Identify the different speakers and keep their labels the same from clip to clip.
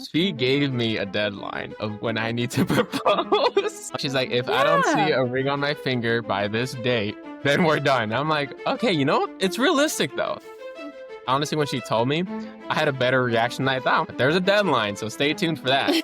Speaker 1: She gave me a deadline of when I need to propose. She's like, if I don't see
Speaker 2: Yeah.
Speaker 1: a ring on my finger by this date, then we're done. I'm like, okay, it's realistic though. Honestly, when she told me, I had a better reaction than I thought. There's a deadline, so stay tuned for that.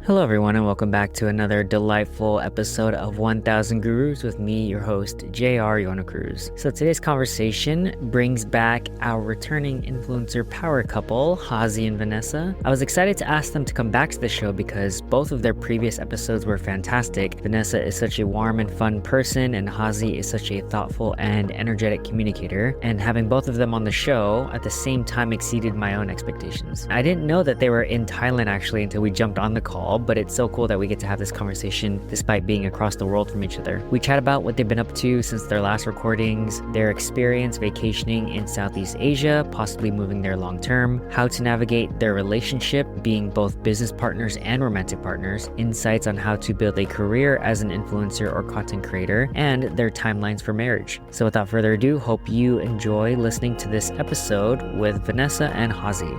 Speaker 3: Hello, everyone, and welcome back to another delightful episode of 1000 Gurus with me, your host, JR Yonocruz. So today's conversation brings back our returning influencer power couple, Hazi and Vanessa. I was excited to ask them to come back to the show because both of their previous episodes were fantastic. Vanessa is such a warm and fun person, and Hazi is such a thoughtful and energetic communicator. And having both of them on the show at the same time exceeded my own expectations. I didn't know that they were in Thailand actually until we jumped on the call, but it's so cool that we get to have this conversation despite being across the world from each other. We chat about what they've been up to since their last recordings, their experience vacationing in Southeast Asia, possibly moving there long term, how to navigate their relationship, being both business partners and romantic partners, insights on how to build a career as an influencer or content creator, and their timelines for marriage. So without further ado, hope you enjoy listening to this episode with Vanessa and Hazi.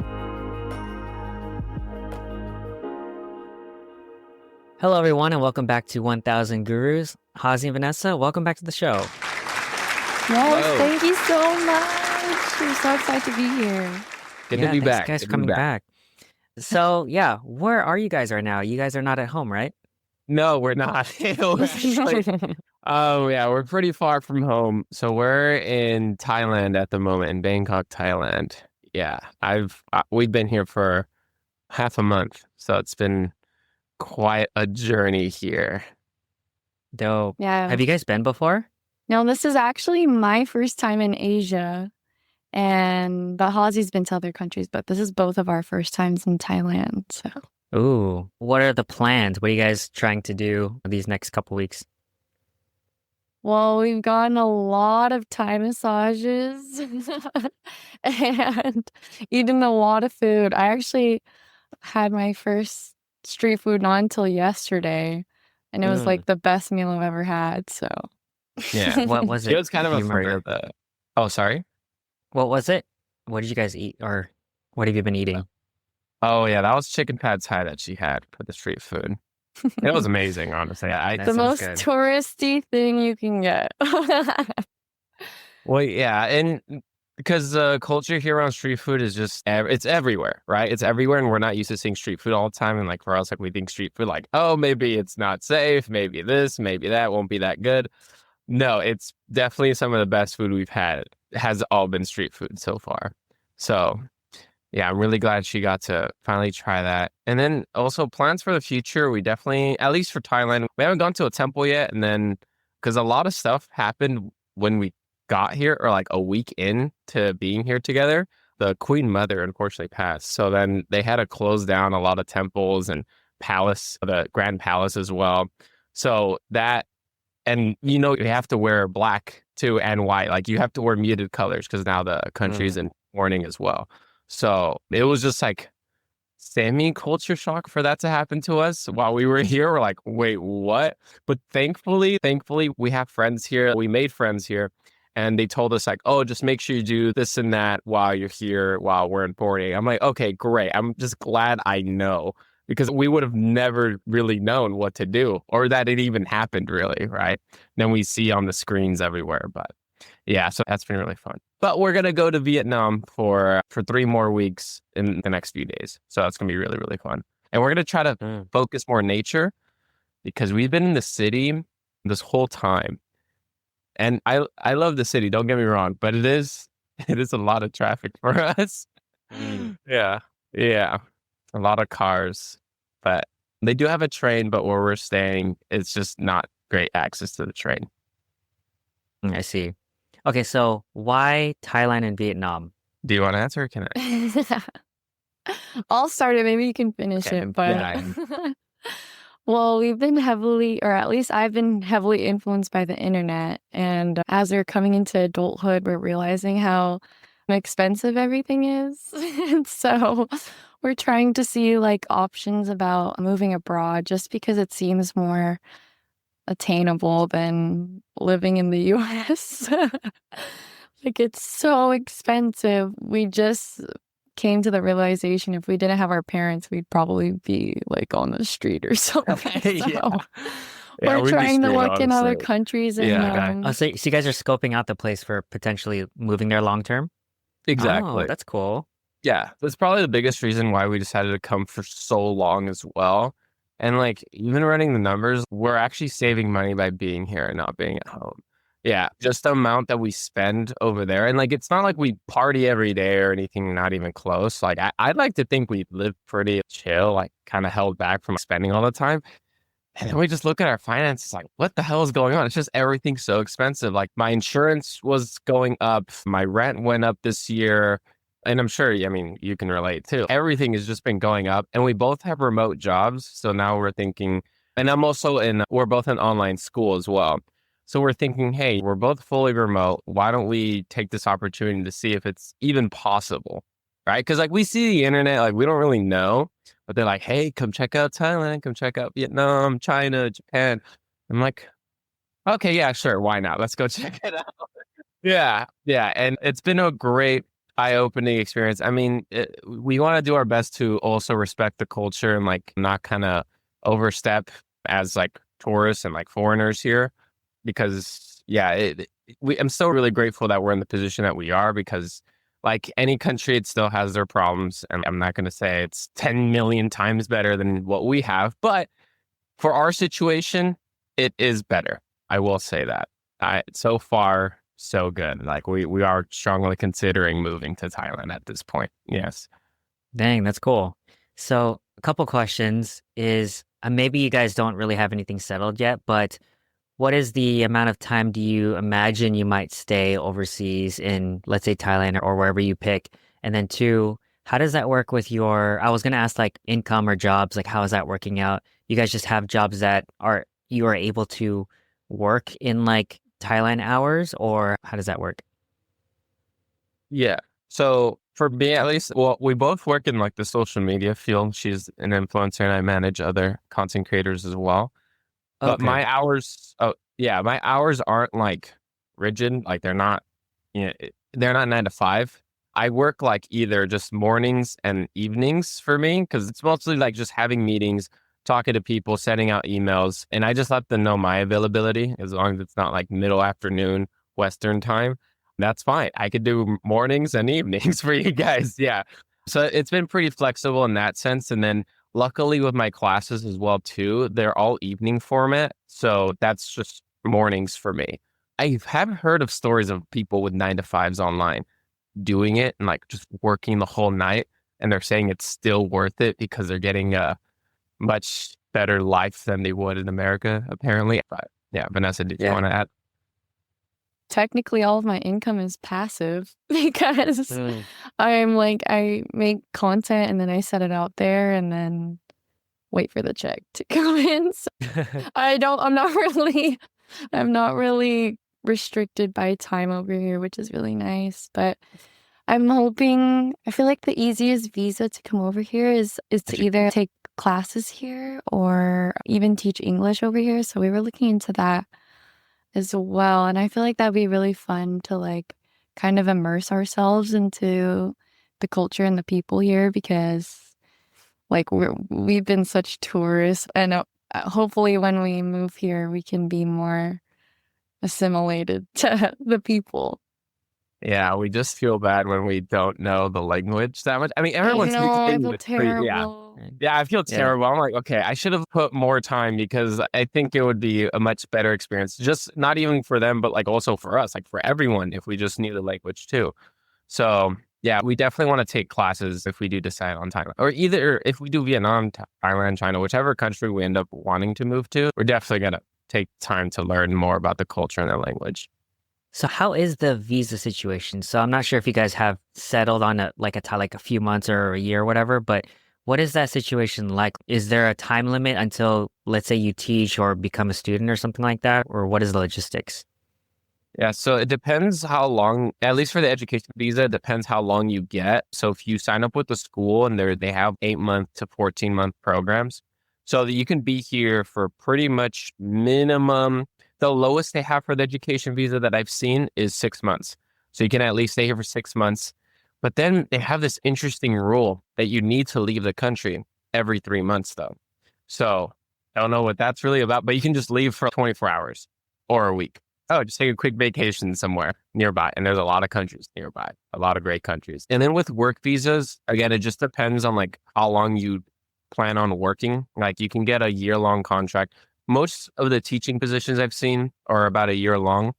Speaker 3: Hello, everyone, and welcome back to 1000 Gurus. Hazi and Vanessa, welcome back to the show.
Speaker 2: Yes,
Speaker 1: Whoa.
Speaker 2: thank you so much. We're so excited to be here.
Speaker 1: Good to be
Speaker 3: thanks,
Speaker 1: back.
Speaker 3: guys,
Speaker 1: Good
Speaker 3: for
Speaker 1: to be
Speaker 3: coming back. So, where are you guys right now? You guys are not at home, right?
Speaker 1: No, we're not. It was actually- Oh yeah, we're pretty far from home. So we're in Thailand at the moment, in Bangkok, Thailand. Yeah, we've been here for half a month, so it's been quite a journey here.
Speaker 3: Dope.
Speaker 2: Yeah.
Speaker 3: Have you guys been before?
Speaker 2: No, this is actually my first time in Asia. But Hazi's been to other countries, but this is both of our first times in Thailand. So
Speaker 3: Ooh, what are the plans? What are you guys trying to do these next couple weeks?
Speaker 2: well, we've gotten a lot of Thai massages and eaten a lot of food. I actually had my first street food not until yesterday, and it was like the best meal I've ever had. So
Speaker 1: Yeah.
Speaker 3: What was
Speaker 1: She
Speaker 3: it?
Speaker 1: was kind of
Speaker 3: Do you
Speaker 1: afraid
Speaker 3: remember?
Speaker 1: of the. Oh, sorry.
Speaker 3: What was it? What did you guys eat, or what have you been eating?
Speaker 1: Oh yeah, that was chicken pad thai that she had for the street food. It was amazing, honestly.
Speaker 3: That
Speaker 2: the
Speaker 3: sounds
Speaker 2: most
Speaker 3: good.
Speaker 2: touristy thing you can get.
Speaker 1: Well, yeah, and because the culture here around street food is just it's everywhere, right? It's everywhere, and we're not used to seeing street food all the time. And like for us, like we think street food, like oh maybe it's not safe, maybe this, maybe that won't be that good. No, it's definitely some of the best food we've had. It has all been street food so far. So yeah, I'm really glad she got to finally try that. And then also plans for the future. We definitely, at least for Thailand, we haven't gone to a temple yet. And then because a lot of stuff happened when we got here, or like a week in to being here together, the Queen Mother unfortunately passed. So then they had to close down a lot of temples and palace, the Grand Palace as well. So that, and you have to wear black too and white. Like you have to wear muted colors because now the country's in mourning as well. So it was just like semi-culture shock for that to happen to us while we were here. We're like, wait, what? But thankfully, we have friends here. We made friends here. And they told us like, oh, just make sure you do this and that while you're here, while we're in boarding. I'm like, okay, great. I'm just glad I know, because we would have never really known what to do, or that it even happened really, right? Then we see on the screens everywhere. But yeah, so that's been really fun. But we're going to go to Vietnam for 3 more weeks in the next few days. So that's going to be really, really fun. And we're going to try to focus more on nature, because we've been in the city this whole time. And I love the city, don't get me wrong, but it is a lot of traffic for us. Yeah. A lot of cars. But they do have a train, but where we're staying, it's just not great access to the train.
Speaker 3: I see. Okay, so why Thailand and Vietnam?
Speaker 1: Do you want to answer, or can I?
Speaker 2: I'll start it. Maybe you can finish
Speaker 1: Okay.
Speaker 2: it. But
Speaker 1: Yeah.
Speaker 2: well, we've been heavily, or at least I've been heavily influenced by the internet. And as we're coming into adulthood, we're realizing how expensive everything is. And so we're trying to see like options about moving abroad, just because it seems more attainable than living in the US. Like, it's so expensive. We just came to the realization if we didn't have our parents, we'd probably be like on the street or something. So
Speaker 1: Yeah. Yeah,
Speaker 2: we're
Speaker 1: we'd be
Speaker 2: trying to
Speaker 1: screwed,
Speaker 2: look in other
Speaker 1: honestly.
Speaker 2: countries and
Speaker 1: Yeah.
Speaker 3: Okay. Oh, so you guys are scoping out the place for potentially moving there long term? Oh,
Speaker 1: Exactly.
Speaker 3: that's cool.
Speaker 1: Yeah, that's probably the biggest reason why we decided to come for so long as well. And like even running the numbers, we're actually saving money by being here and not being at home. Yeah, just the amount that we spend over there. And like it's not like we party every day or anything, not even close. Like I'd like to think we live pretty chill, like kind of held back from spending all the time. And then we just look at our finances like, what the hell is going on? It's just everything's so expensive. Like my insurance was going up, my rent went up this year. And I'm sure, I mean, you can relate too. Everything has just been going up. And we both have remote jobs. So now we're thinking, and we're both in online school as well. So we're thinking, hey, we're both fully remote. Why don't we take this opportunity to see if it's even possible? Right? Because like we see the internet, like we don't really know, but they're like, hey, come check out Thailand, come check out Vietnam, China, Japan. I'm like, okay, yeah, sure. Why not? Let's go check it out. Yeah. Yeah. And it's been a great eye-opening experience. I mean, we want to do our best to also respect the culture and like not kind of overstep as like tourists and like foreigners here because yeah, I'm still really grateful that we're in the position that we are because like any country, it still has their problems. And I'm not going to say it's 10 million times better than what we have, but for our situation, it is better. I will say that. So far, so good. Like we are strongly considering moving to Thailand at this point. Yes.
Speaker 3: Dang, that's cool. So, a couple questions is maybe you guys don't really have anything settled yet, but what is the amount of time do you imagine you might stay overseas in, let's say, Thailand or wherever you pick? And then two, how does that work with I was going to ask like income or jobs, like how is that working out? You guys just have jobs that you are able to work in like Thailand hours or how does that work?
Speaker 1: Yeah. So for me, at least, well, we both work in like the social media field. She's an influencer and I manage other content creators as well. But
Speaker 3: Okay.
Speaker 1: my hours aren't like rigid. Like they're not 9 to 5. I work like either just mornings and evenings for me because it's mostly like just having meetings, talking to people, sending out emails, and I just let them know my availability as long as it's not like middle afternoon Western time. That's fine. I could do mornings and evenings for you guys. Yeah. So it's been pretty flexible in that sense. And then luckily with my classes as well too, they're all evening format. So that's just mornings for me. I have heard of stories of people with 9 to 5s online doing it and like just working the whole night. And they're saying it's still worth it because they're getting a much better life than they would in America, apparently. But yeah, Vanessa, did you want to add?
Speaker 2: technically all of my income is passive because
Speaker 3: Mm.
Speaker 2: I make content and then I set it out there and then wait for the check to come in. So I'm not really restricted by time over here, which is really nice. But I feel like the easiest visa to come over here is to either take classes here or even teach English over here. So we were looking into that as well. And I feel like that'd be really fun to like kind of immerse ourselves into the culture and the people here because like we've been such tourists and hopefully when we move here we can be more assimilated to the people.
Speaker 1: Yeah, we just feel bad when we don't know the language that much. I mean,
Speaker 2: I
Speaker 1: everyone speaks
Speaker 2: know, I feel
Speaker 1: English. Yeah.
Speaker 2: terrible.
Speaker 1: Yeah, I feel
Speaker 3: Yeah.
Speaker 1: terrible. I'm like, okay, I should have put more time because I think it would be a much better experience. Just not even for them, but like also for us, like for everyone, if we just knew the language too. So yeah, we definitely want to take classes if we do decide on Thailand, or either if we do Vietnam, Thailand, China, whichever country we end up wanting to move to, we're definitely gonna take time to learn more about the culture and the language.
Speaker 3: So how is the visa situation? So I'm not sure if you guys have settled on a few months or a year or whatever, but what is that situation like? Is there a time limit until, let's say, you teach or become a student or something like that? Or what is the logistics?
Speaker 1: Yeah, so it depends how long, at least for the education visa, it depends how long you get. So if you sign up with the school and they have 8 month to 14 month programs, so that you can be here for pretty much minimum. The lowest they have for the education visa that I've seen is 6 months. So you can at least stay here for 6 months. But then they have this interesting rule that you need to leave the country every 3 months, though. So I don't know what that's really about, but you can just leave for 24 hours or a week. Oh, just take a quick vacation somewhere nearby. And there's a lot of countries nearby, a lot of great countries. And then with work visas, again, it just depends on like how long you plan on working. Like you can get a year-long contract. Most of the teaching positions I've seen are about a year long.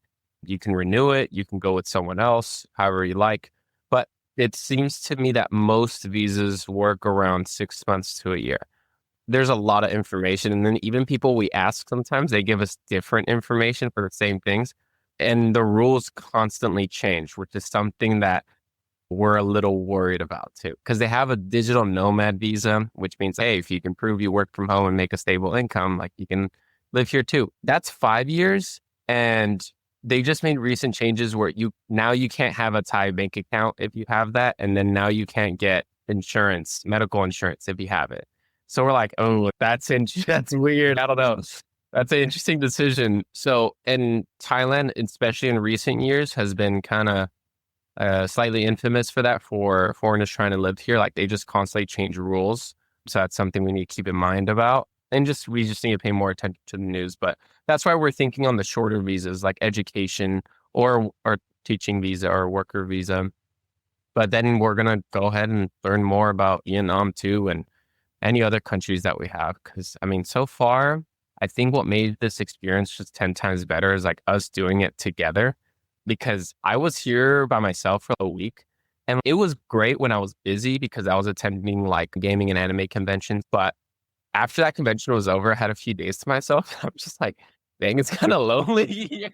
Speaker 1: You can renew it. You can go with someone else, however you like. But it seems to me that most visas work around 6 months to a year. There's a lot of information. And then even people we ask sometimes, they give us different information for the same things. And the rules constantly change, which is something that we're a little worried about too. Because they have a digital nomad visa, which means, hey, if you can prove you work from home and make a stable income, like you can live here too. That's 5 years. And they just made recent changes where you can't have a Thai bank account if you have that. And then now you can't get insurance, medical insurance if you have it. So we're like, oh, that's weird. I don't know. That's an interesting decision. So in Thailand, especially in recent years, has been kind of slightly infamous for that, for foreigners trying to live here. Like they just constantly change rules. So that's something we need to keep in mind about. And we just need to pay more attention to the news. But that's why we're thinking on the shorter visas, like education or teaching visa or worker visa. But then we're going to go ahead and learn more about Vietnam too, and any other countries that we have. Because, I mean, so far, I think what made this experience just 10 times better is like us doing it together. Because I was here by myself for a week. And it was great when I was busy because I was attending like gaming and anime conventions. But after that convention was over, I had a few days to myself. I'm just like, dang, it's kind of lonely here.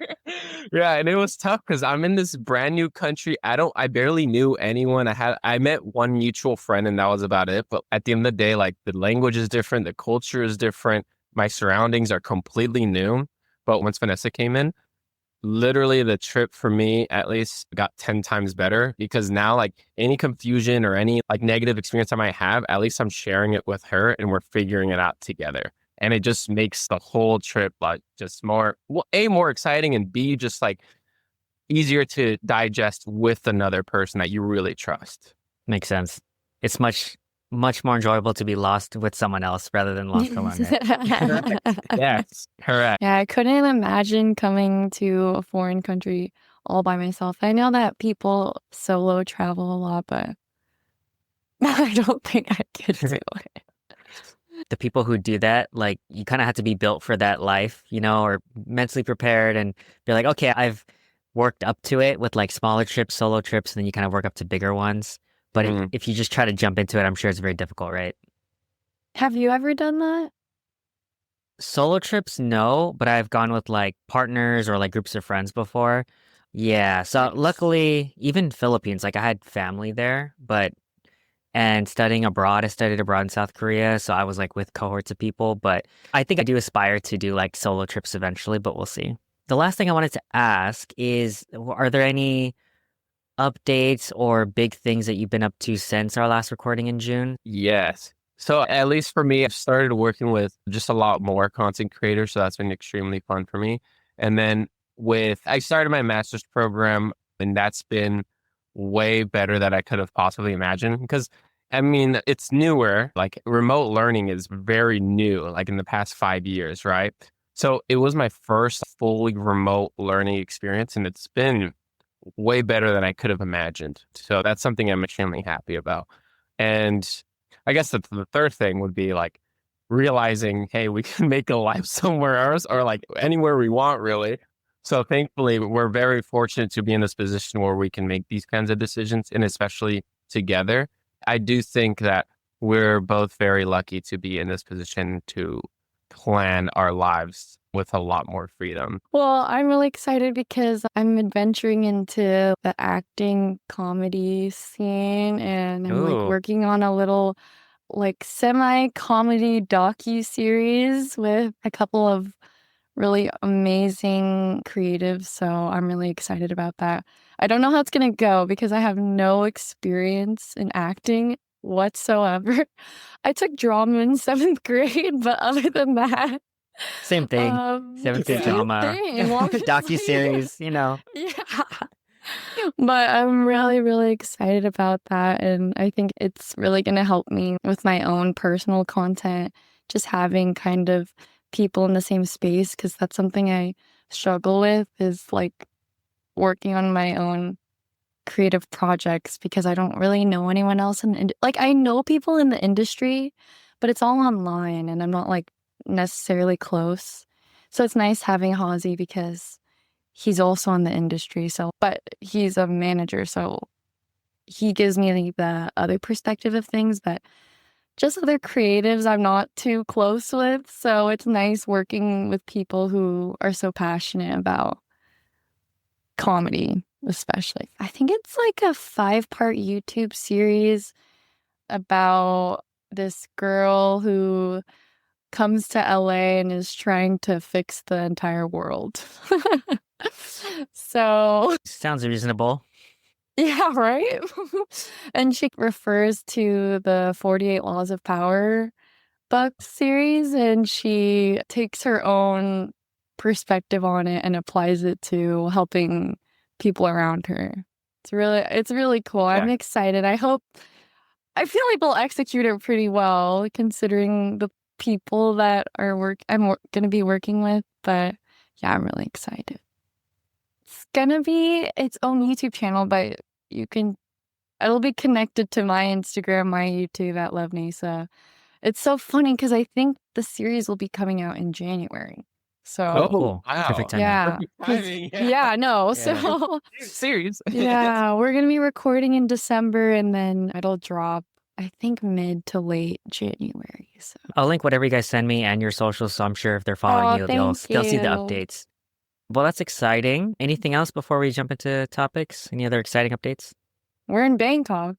Speaker 1: Yeah, and it was tough because I'm in this brand new country. I barely knew anyone. I met one mutual friend and that was about it. But at the end of the day, like the language is different, the culture is different, my surroundings are completely new. But once Vanessa came in, literally the trip for me at least got 10 times better because now like any confusion or any like negative experience I might have, at least I'm sharing it with her and we're figuring it out together. And it just makes the whole trip like just more exciting, and B, just like easier to digest with another person that you really trust.
Speaker 3: Makes sense. It's much more enjoyable to be lost with someone else rather than lost alone. Right?
Speaker 1: Yes, correct.
Speaker 2: Yeah, I couldn't imagine coming to a foreign country all by myself. I know that people solo travel a lot, but I don't think I could do it.
Speaker 3: The people who do that, like you kind of have to be built for that life, or mentally prepared and be like, okay, I've worked up to it with like smaller trips, solo trips, and then you kind of work up to bigger ones. But if you just try to jump into it, I'm sure it's very difficult, right?
Speaker 2: Have you ever done that?
Speaker 3: Solo trips, no, but I've gone with like partners or like groups of friends before. Yeah, so luckily, even Philippines, like I had family there, and studying abroad, I studied abroad in South Korea, so I was like with cohorts of people, but I think I do aspire to do like solo trips eventually, but we'll see. The last thing I wanted to ask is, are there any updates or big things that you've been up to since our last recording in June?
Speaker 1: Yes. So at least for me, I've started working with just a lot more content creators, so that's been extremely fun for me. And then I started my master's program, and that's been way better than I could have possibly imagined. Because, I mean, it's newer. Like remote learning is very new, like in the past 5 years, right? So it was my first fully remote learning experience, and it's been way better than I could have imagined. So that's something I'm extremely happy about. And I guess the third thing would be like realizing, hey, we can make a life somewhere else or like anywhere we want, really. So thankfully, we're very fortunate to be in this position where we can make these kinds of decisions, and especially together. I do think that we're both very lucky to be in this position to plan our lives with a lot more freedom.
Speaker 2: Well, I'm really excited because I'm adventuring into the acting comedy scene, and I'm like working on a little like semi-comedy docu-series with a couple of really amazing creatives. So I'm really excited about that. I don't know how it's going to go because I have no experience in acting whatsoever. I took drama in 7th grade, but other than that,
Speaker 3: same thing. 7th grade drama, docu-series,
Speaker 2: Yeah. But I'm really, really excited about that. And I think it's really going to help me with my own personal content, just having kind of people in the same space, because that's something I struggle with is like working on my own creative projects because I don't really know anyone else like I know people in the industry, but it's all online and I'm not like necessarily close. So it's nice having Hazi because he's also in the industry. So, but he's a manager, so he gives me the other perspective of things, but just other creatives I'm not too close with. So it's nice working with people who are so passionate about comedy, especially. I think it's like a 5-part YouTube series about this girl who comes to LA and is trying to fix the entire world. So,
Speaker 3: Sounds reasonable.
Speaker 2: yeah, right? And she refers to the 48 Laws of Power book series, and she takes her own perspective on it and applies it to helping people around her. It's really cool.
Speaker 1: Yeah.
Speaker 2: I'm excited. I feel like they'll execute it pretty well considering the people that I'm going to be working with, but yeah, I'm really excited. It's going to be its own YouTube channel, but it'll be connected to my Instagram, my YouTube at Lovenisa. It's so funny because I think the series will be coming out in January. So,
Speaker 1: Oh,
Speaker 3: Cool.
Speaker 1: wow.
Speaker 3: Perfect timing.
Speaker 2: yeah.
Speaker 1: Perfect timing, yeah.
Speaker 2: Yeah, no.
Speaker 3: Yeah.
Speaker 2: So,
Speaker 1: Series.
Speaker 2: yeah, we're going to be recording in December and then it'll drop, I think, mid to late January. So,
Speaker 3: I'll link whatever you guys send me and your socials, so I'm sure if they're following you, they'll
Speaker 2: thank
Speaker 3: see the
Speaker 2: you.
Speaker 3: updates. Well, that's exciting. Anything else before we jump into topics? Any other exciting updates?
Speaker 2: We're in Bangkok.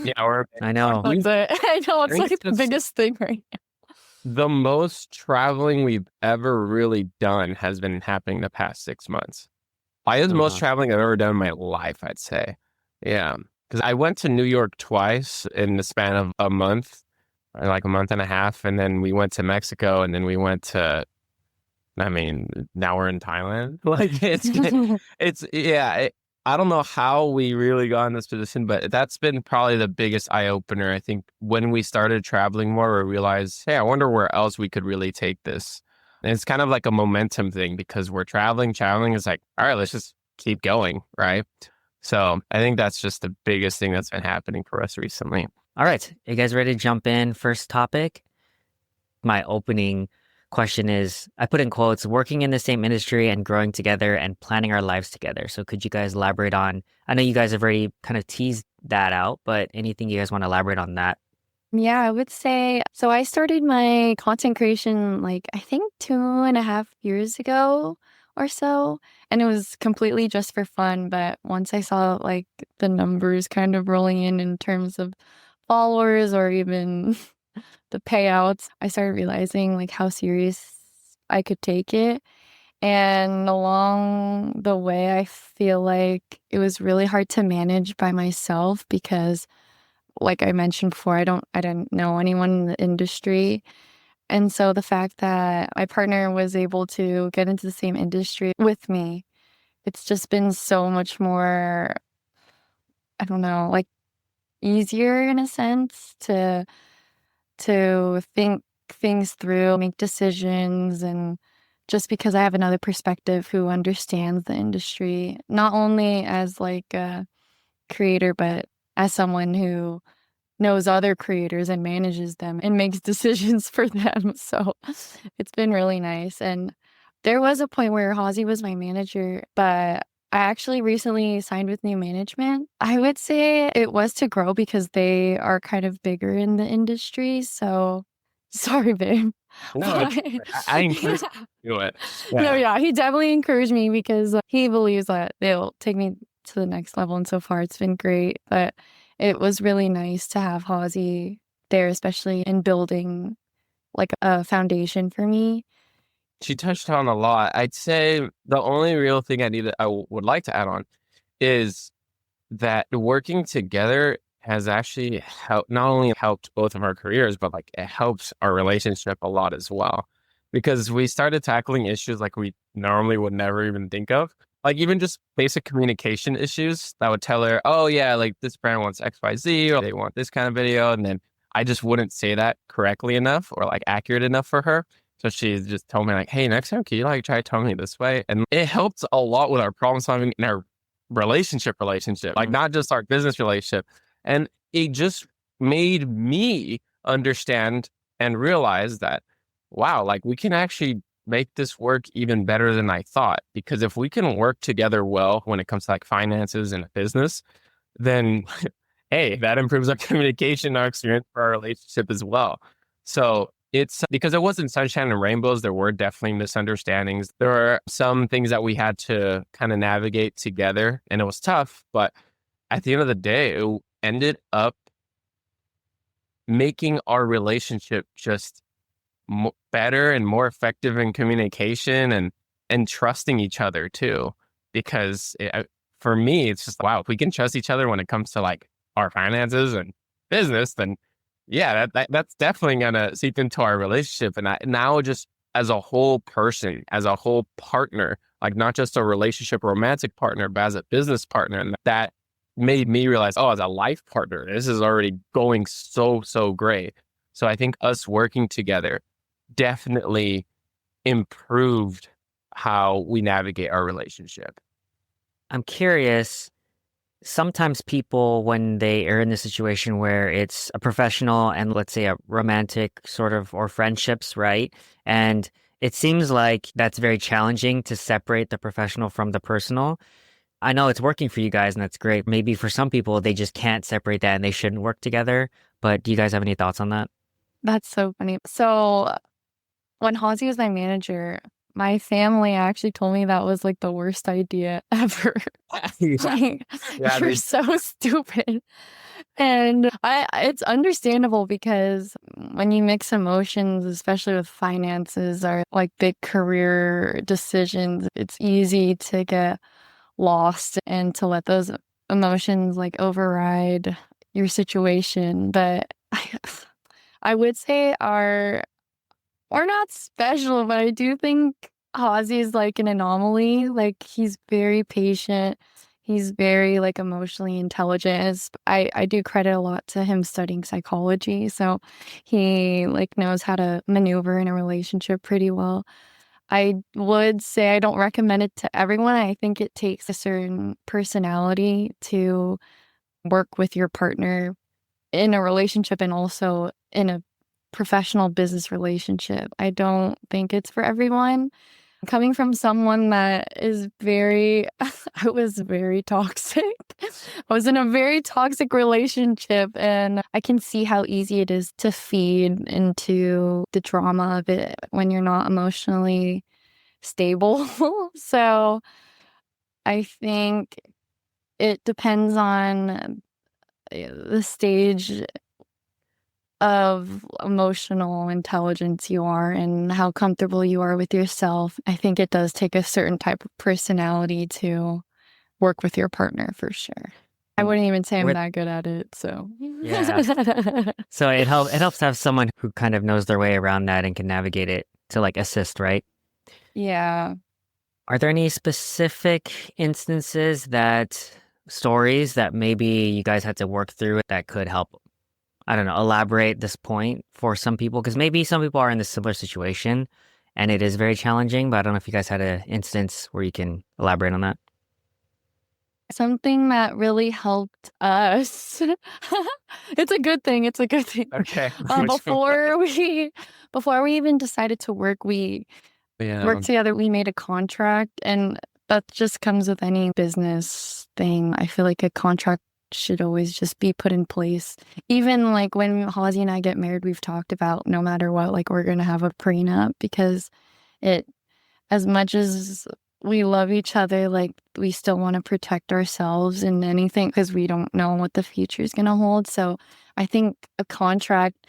Speaker 1: Yeah,
Speaker 3: I know.
Speaker 2: I know, it's
Speaker 1: think
Speaker 2: like the
Speaker 1: that's-
Speaker 2: biggest thing right now.
Speaker 1: The most traveling we've ever really done has been happening the past 6 months. Probably the most
Speaker 3: Uh-huh.
Speaker 1: traveling I've ever done in my life, I'd say. Yeah. Because I went to New York twice in the span of a month, or like a month and a half. And then we went to Mexico, and then we went to, now we're in Thailand. Like I don't know how we really got in this position, but that's been probably the biggest eye opener. I think when we started traveling more, we realized, hey, I wonder where else we could really take this. And it's kind of like a momentum thing because we're traveling is like, all right, let's just keep going, right? So I think that's just the biggest thing that's been happening for us recently.
Speaker 3: All right. You guys ready to jump in? First topic. My opening question is, I put in quotes, working in the same industry and growing together and planning our lives together. So could you guys elaborate on, I know you guys have already kind of teased that out, but anything you guys want to elaborate on that?
Speaker 2: Yeah, I would say, so I started my content creation like I think 2.5 years ago or so, and it was completely just for fun. But once I saw like the numbers kind of rolling in terms of followers or even the payouts, I started realizing like how serious I could take it. And along the way, I feel like it was really hard to manage by myself because, like I mentioned before, I didn't know anyone in the industry. And so the fact that my partner was able to get into the same industry with me, it's just been so much more, I don't know, like easier in a sense to think things through, make decisions, and just because I have another perspective who understands the industry, not only as like a creator, but as someone who knows other creators and manages them and makes decisions for them. So it's been really nice. And there was a point where Hazi was my manager, but I actually recently signed with new management. I would say it was to grow because they are kind of bigger in the industry. So sorry, babe.
Speaker 1: No, I encourage you to do it.
Speaker 2: No, yeah, he definitely encouraged me because he believes that they'll take me to the next level. And so far, it's been great. But it was really nice to have Hazi there, especially in building like a foundation for me.
Speaker 1: She touched on a lot. I'd say the only real thing I would like to add on is that working together has actually not only helped both of our careers, but like it helps our relationship a lot as well. Because we started tackling issues like we normally would never even think of. like even just basic communication issues that would tell her, oh yeah, like this brand wants XYZ or they want this kind of video. And then I just wouldn't say that correctly enough or like accurate enough for her. So she just told me like, hey, next time, can you like try telling me this way? And it helped a lot with our problem solving in our relationship, like not just our business relationship. And it just made me understand and realize that, wow, like we can actually make this work even better than I thought. Because if we can work together well when it comes to like finances and a business, then hey, that improves our communication, our experience for our relationship as well. So it's because it wasn't sunshine and rainbows. There were definitely misunderstandings. There were some things that we had to kind of navigate together, and it was tough. But at the end of the day, it ended up making our relationship just better and more effective in communication and trusting each other too. Because for me, it's just, wow, if we can trust each other when it comes to like our finances and business, then yeah, that's definitely gonna seep into our relationship. And now just as a whole person, as a whole partner, like not just a relationship romantic partner, but as a business partner, and that made me realize, oh, as a life partner, this is already going so great. So I think us working together definitely improved how we navigate our relationship.
Speaker 3: I'm curious, sometimes people, when they are in the situation where it's a professional and let's say a romantic sort of, or friendships, right? And it seems like that's very challenging to separate the professional from the personal. I know it's working for you guys and that's great. Maybe for some people, they just can't separate that and they shouldn't work together. But do you guys have any thoughts on that?
Speaker 2: That's so funny. So when Hazi was my manager, my family actually told me that was like the worst idea ever. Like, you're so stupid. And it's understandable because when you mix emotions, especially with finances or like big career decisions, it's easy to get lost and to let those emotions like override your situation. But I would say we're not special, but I do think Hazi is like an anomaly. Like he's very patient. He's very like emotionally intelligent. I do credit a lot to him studying psychology. So he like knows how to maneuver in a relationship pretty well. I would say I don't recommend it to everyone. I think it takes a certain personality to work with your partner in a relationship and also in a professional business relationship. I don't think it's for everyone. Coming from someone that is I was very toxic. I was in a very toxic relationship, and I can see how easy it is to feed into the drama of it when you're not emotionally stable. So I think it depends on the stage of emotional intelligence you are and how comfortable you are with yourself. I think it does take a certain type of personality to work with your partner for sure. I wouldn't even say I'm that good at it, so.
Speaker 3: Yeah. So it helps to have someone who kind of knows their way around that and can navigate it to like assist, right?
Speaker 2: Yeah.
Speaker 3: Are there any specific stories that maybe you guys had to work through that could help, I don't know, elaborate this point for some people? Because maybe some people are in this similar situation and it is very challenging, but I don't know if you guys had an instance where you can elaborate on that.
Speaker 2: Something that really helped us. It's a good thing. It's a good thing.
Speaker 1: Okay.
Speaker 2: Before we even decided to work, we worked together. We made a contract, and that just comes with any business thing. I feel like a contract should always just be put in place. Even like when Hazi and I get married, we've talked about no matter what, like we're going to have a prenup because as much as we love each other, like we still want to protect ourselves in anything because we don't know what the future is going to hold. So I think a contract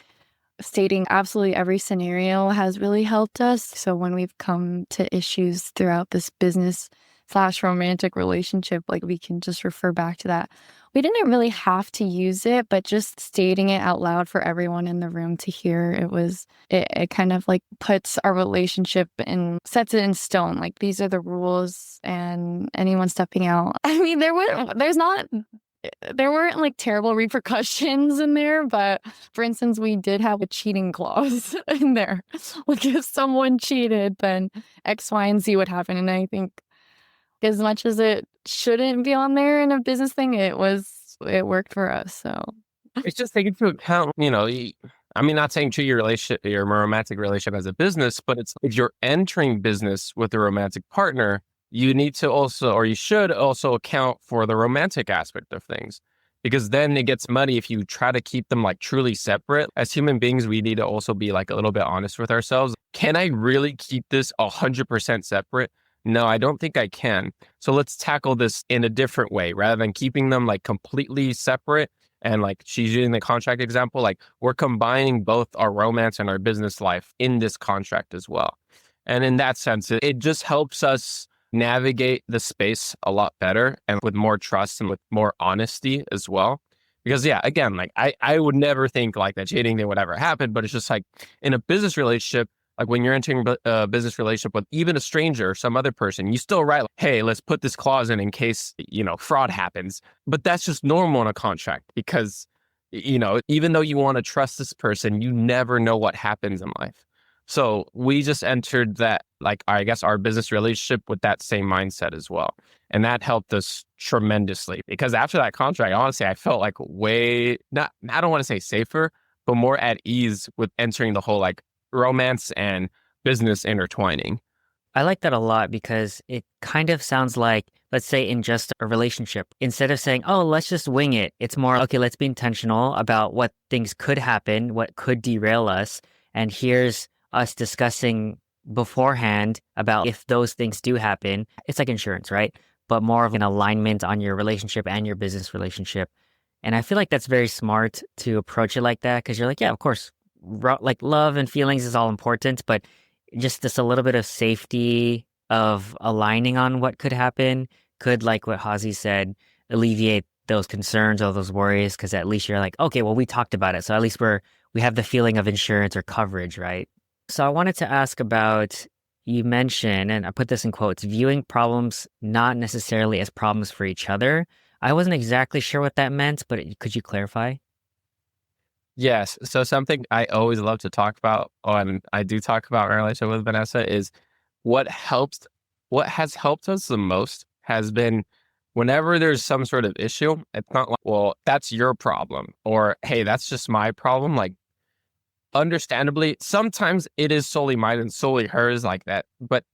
Speaker 2: stating absolutely every scenario has really helped us. So when we've come to issues throughout this business/romantic relationship, like we can just refer back to that. We didn't really have to use it, but just stating it out loud for everyone in the room to hear, it kind of like puts our relationship and sets it in stone. Like, these are the rules, and anyone stepping out. I mean, there weren't like terrible repercussions in there, but for instance, we did have a cheating clause in there. Like, if someone cheated, then X, Y, and Z would happen. And I think as much as it shouldn't be on there in a business thing, it worked for us. So
Speaker 1: It's just taking into account, I mean, not saying treat your romantic relationship as a business, but it's if you're entering business with a romantic partner, you need to also, or you should also account for the romantic aspect of things, because then it gets muddy if you try to keep them like truly separate. As human beings, we need to also be like a little bit honest with ourselves. Can I really keep this 100% separate? No, I don't think I can. So let's tackle this in a different way rather than keeping them like completely separate. And like she's using the contract example, like we're combining both our romance and our business life in this contract as well. And in that sense, it just helps us navigate the space a lot better and with more trust and with more honesty as well. Because yeah, again, like I would never think like that cheating thing would ever happen, but it's just like in a business relationship, like when you're entering a business relationship with even a stranger or some other person, you still write, like, hey, let's put this clause in case, fraud happens. But that's just normal in a contract because, even though you want to trust this person, you never know what happens in life. So we just entered that, like, I guess our business relationship with that same mindset as well. And that helped us tremendously because after that contract, honestly, I felt like I don't want to say safer, but more at ease with entering the whole like romance and business intertwining.
Speaker 3: I like that a lot because it kind of sounds like, let's say in just a relationship, instead of saying, oh, let's just wing it, it's more, okay, let's be intentional about what things could happen, what could derail us. And here's us discussing beforehand about if those things do happen. It's like insurance, right? But more of an alignment on your relationship and your business relationship. And I feel like that's very smart to approach it like that because you're like, yeah, of course, like love and feelings is all important, but just this a little bit of safety of aligning on what could happen could, like what Hazi said, alleviate those concerns or those worries because at least you're like, okay, well, we talked about it. So at least we have the feeling of insurance or coverage, right? So I wanted to ask about, you mentioned, and I put this in quotes, viewing problems not necessarily as problems for each other. I wasn't exactly sure what that meant, but could you clarify?
Speaker 1: Yes. So something I always love to talk about, and I do talk about my relationship with Vanessa, is what has helped us the most has been whenever there's some sort of issue, it's not like, well, that's your problem, or hey, that's just my problem. Like, understandably, sometimes it is solely mine and solely hers like that. But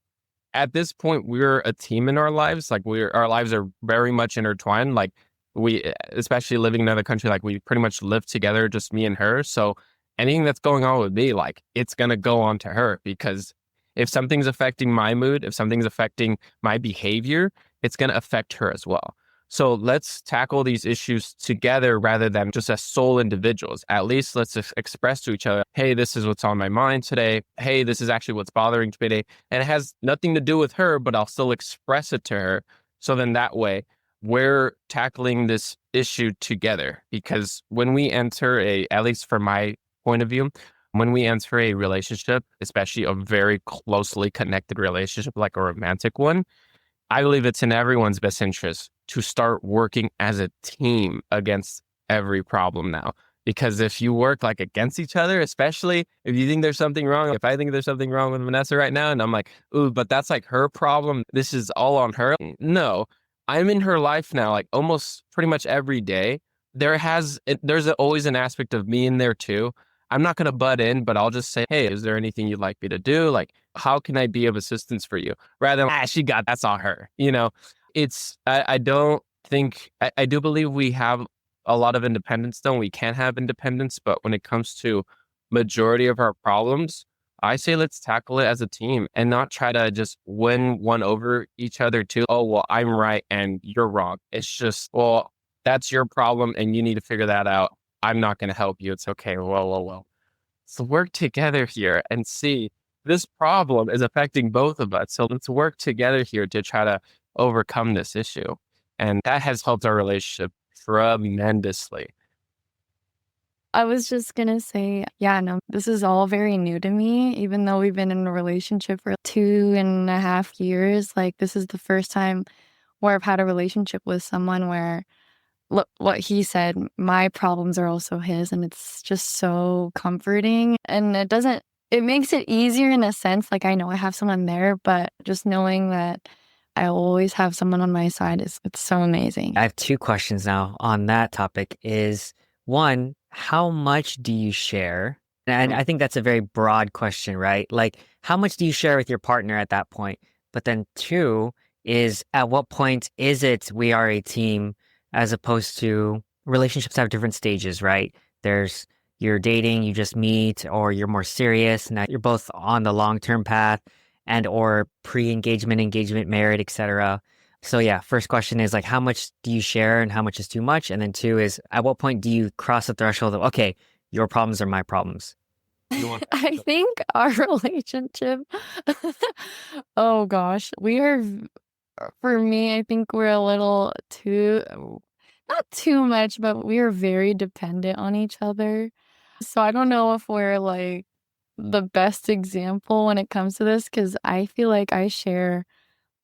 Speaker 1: at this point, we're a team in our lives. Like our lives are very much intertwined. Like we, especially living in another country, like we pretty much live together, just me and her. So anything that's going on with me, like it's going to go on to her because if something's affecting my mood, if something's affecting my behavior, it's going to affect her as well. So let's tackle these issues together rather than just as sole individuals. At least let's express to each other, hey, this is what's on my mind today. Hey, this is actually what's bothering me today. And it has nothing to do with her, but I'll still express it to her. So then that way we're tackling this issue together. Because when we enter at least from my point of view, when we enter a relationship, especially a very closely connected relationship like a romantic one, I believe it's in everyone's best interest to start working as a team against every problem now. Because if you work like against each other, especially if you think there's something wrong, if I think there's something wrong with Vanessa right now, and I'm like, ooh, but that's like her problem. This is all on her. No, I'm in her life now, like almost pretty much every day. There's always an aspect of me in there too. I'm not going to butt in, but I'll just say, hey, is there anything you'd like me to do? Like, how can I be of assistance for you? Rather than, that's all her. I don't think, I do believe we have a lot of independence though. We can have independence, but when it comes to majority of our problems, I say let's tackle it as a team and not try to just win one over each other too. Oh, well, I'm right and you're wrong. It's just, well, that's your problem and you need to figure that out. I'm not going to help you. It's okay. Well. So work together here and see this problem is affecting both of us. So let's work together here to try to overcome this issue. And that has helped our relationship tremendously.
Speaker 2: I was just gonna say, yeah, no, this is all very new to me. Even though we've been in a relationship for 2.5 years, like this is the first time where I've had a relationship with someone where, look, what he said, my problems are also his, and it's just so comforting. And it makes it easier in a sense. Like I know I have someone there, but just knowing that I always have someone on my side it's so amazing.
Speaker 3: I have two questions now on that topic is one, how much do you share? And I think that's a very broad question, right? Like, how much do you share with your partner at that point? But then two is at what point is it we are a team as opposed to relationships have different stages, right? There's you're dating, you just meet, or you're more serious, now you're both on the long-term path and or pre-engagement, engagement, married, etc. So yeah, first question is like how much do you share and how much is too much? And then two is at what point do you cross the threshold of okay, your problems are my problems?
Speaker 2: I think our relationship, oh gosh, for me, I think we're a little too, not too much, but we are very dependent on each other. So I don't know if we're like the best example when it comes to this because I feel like I share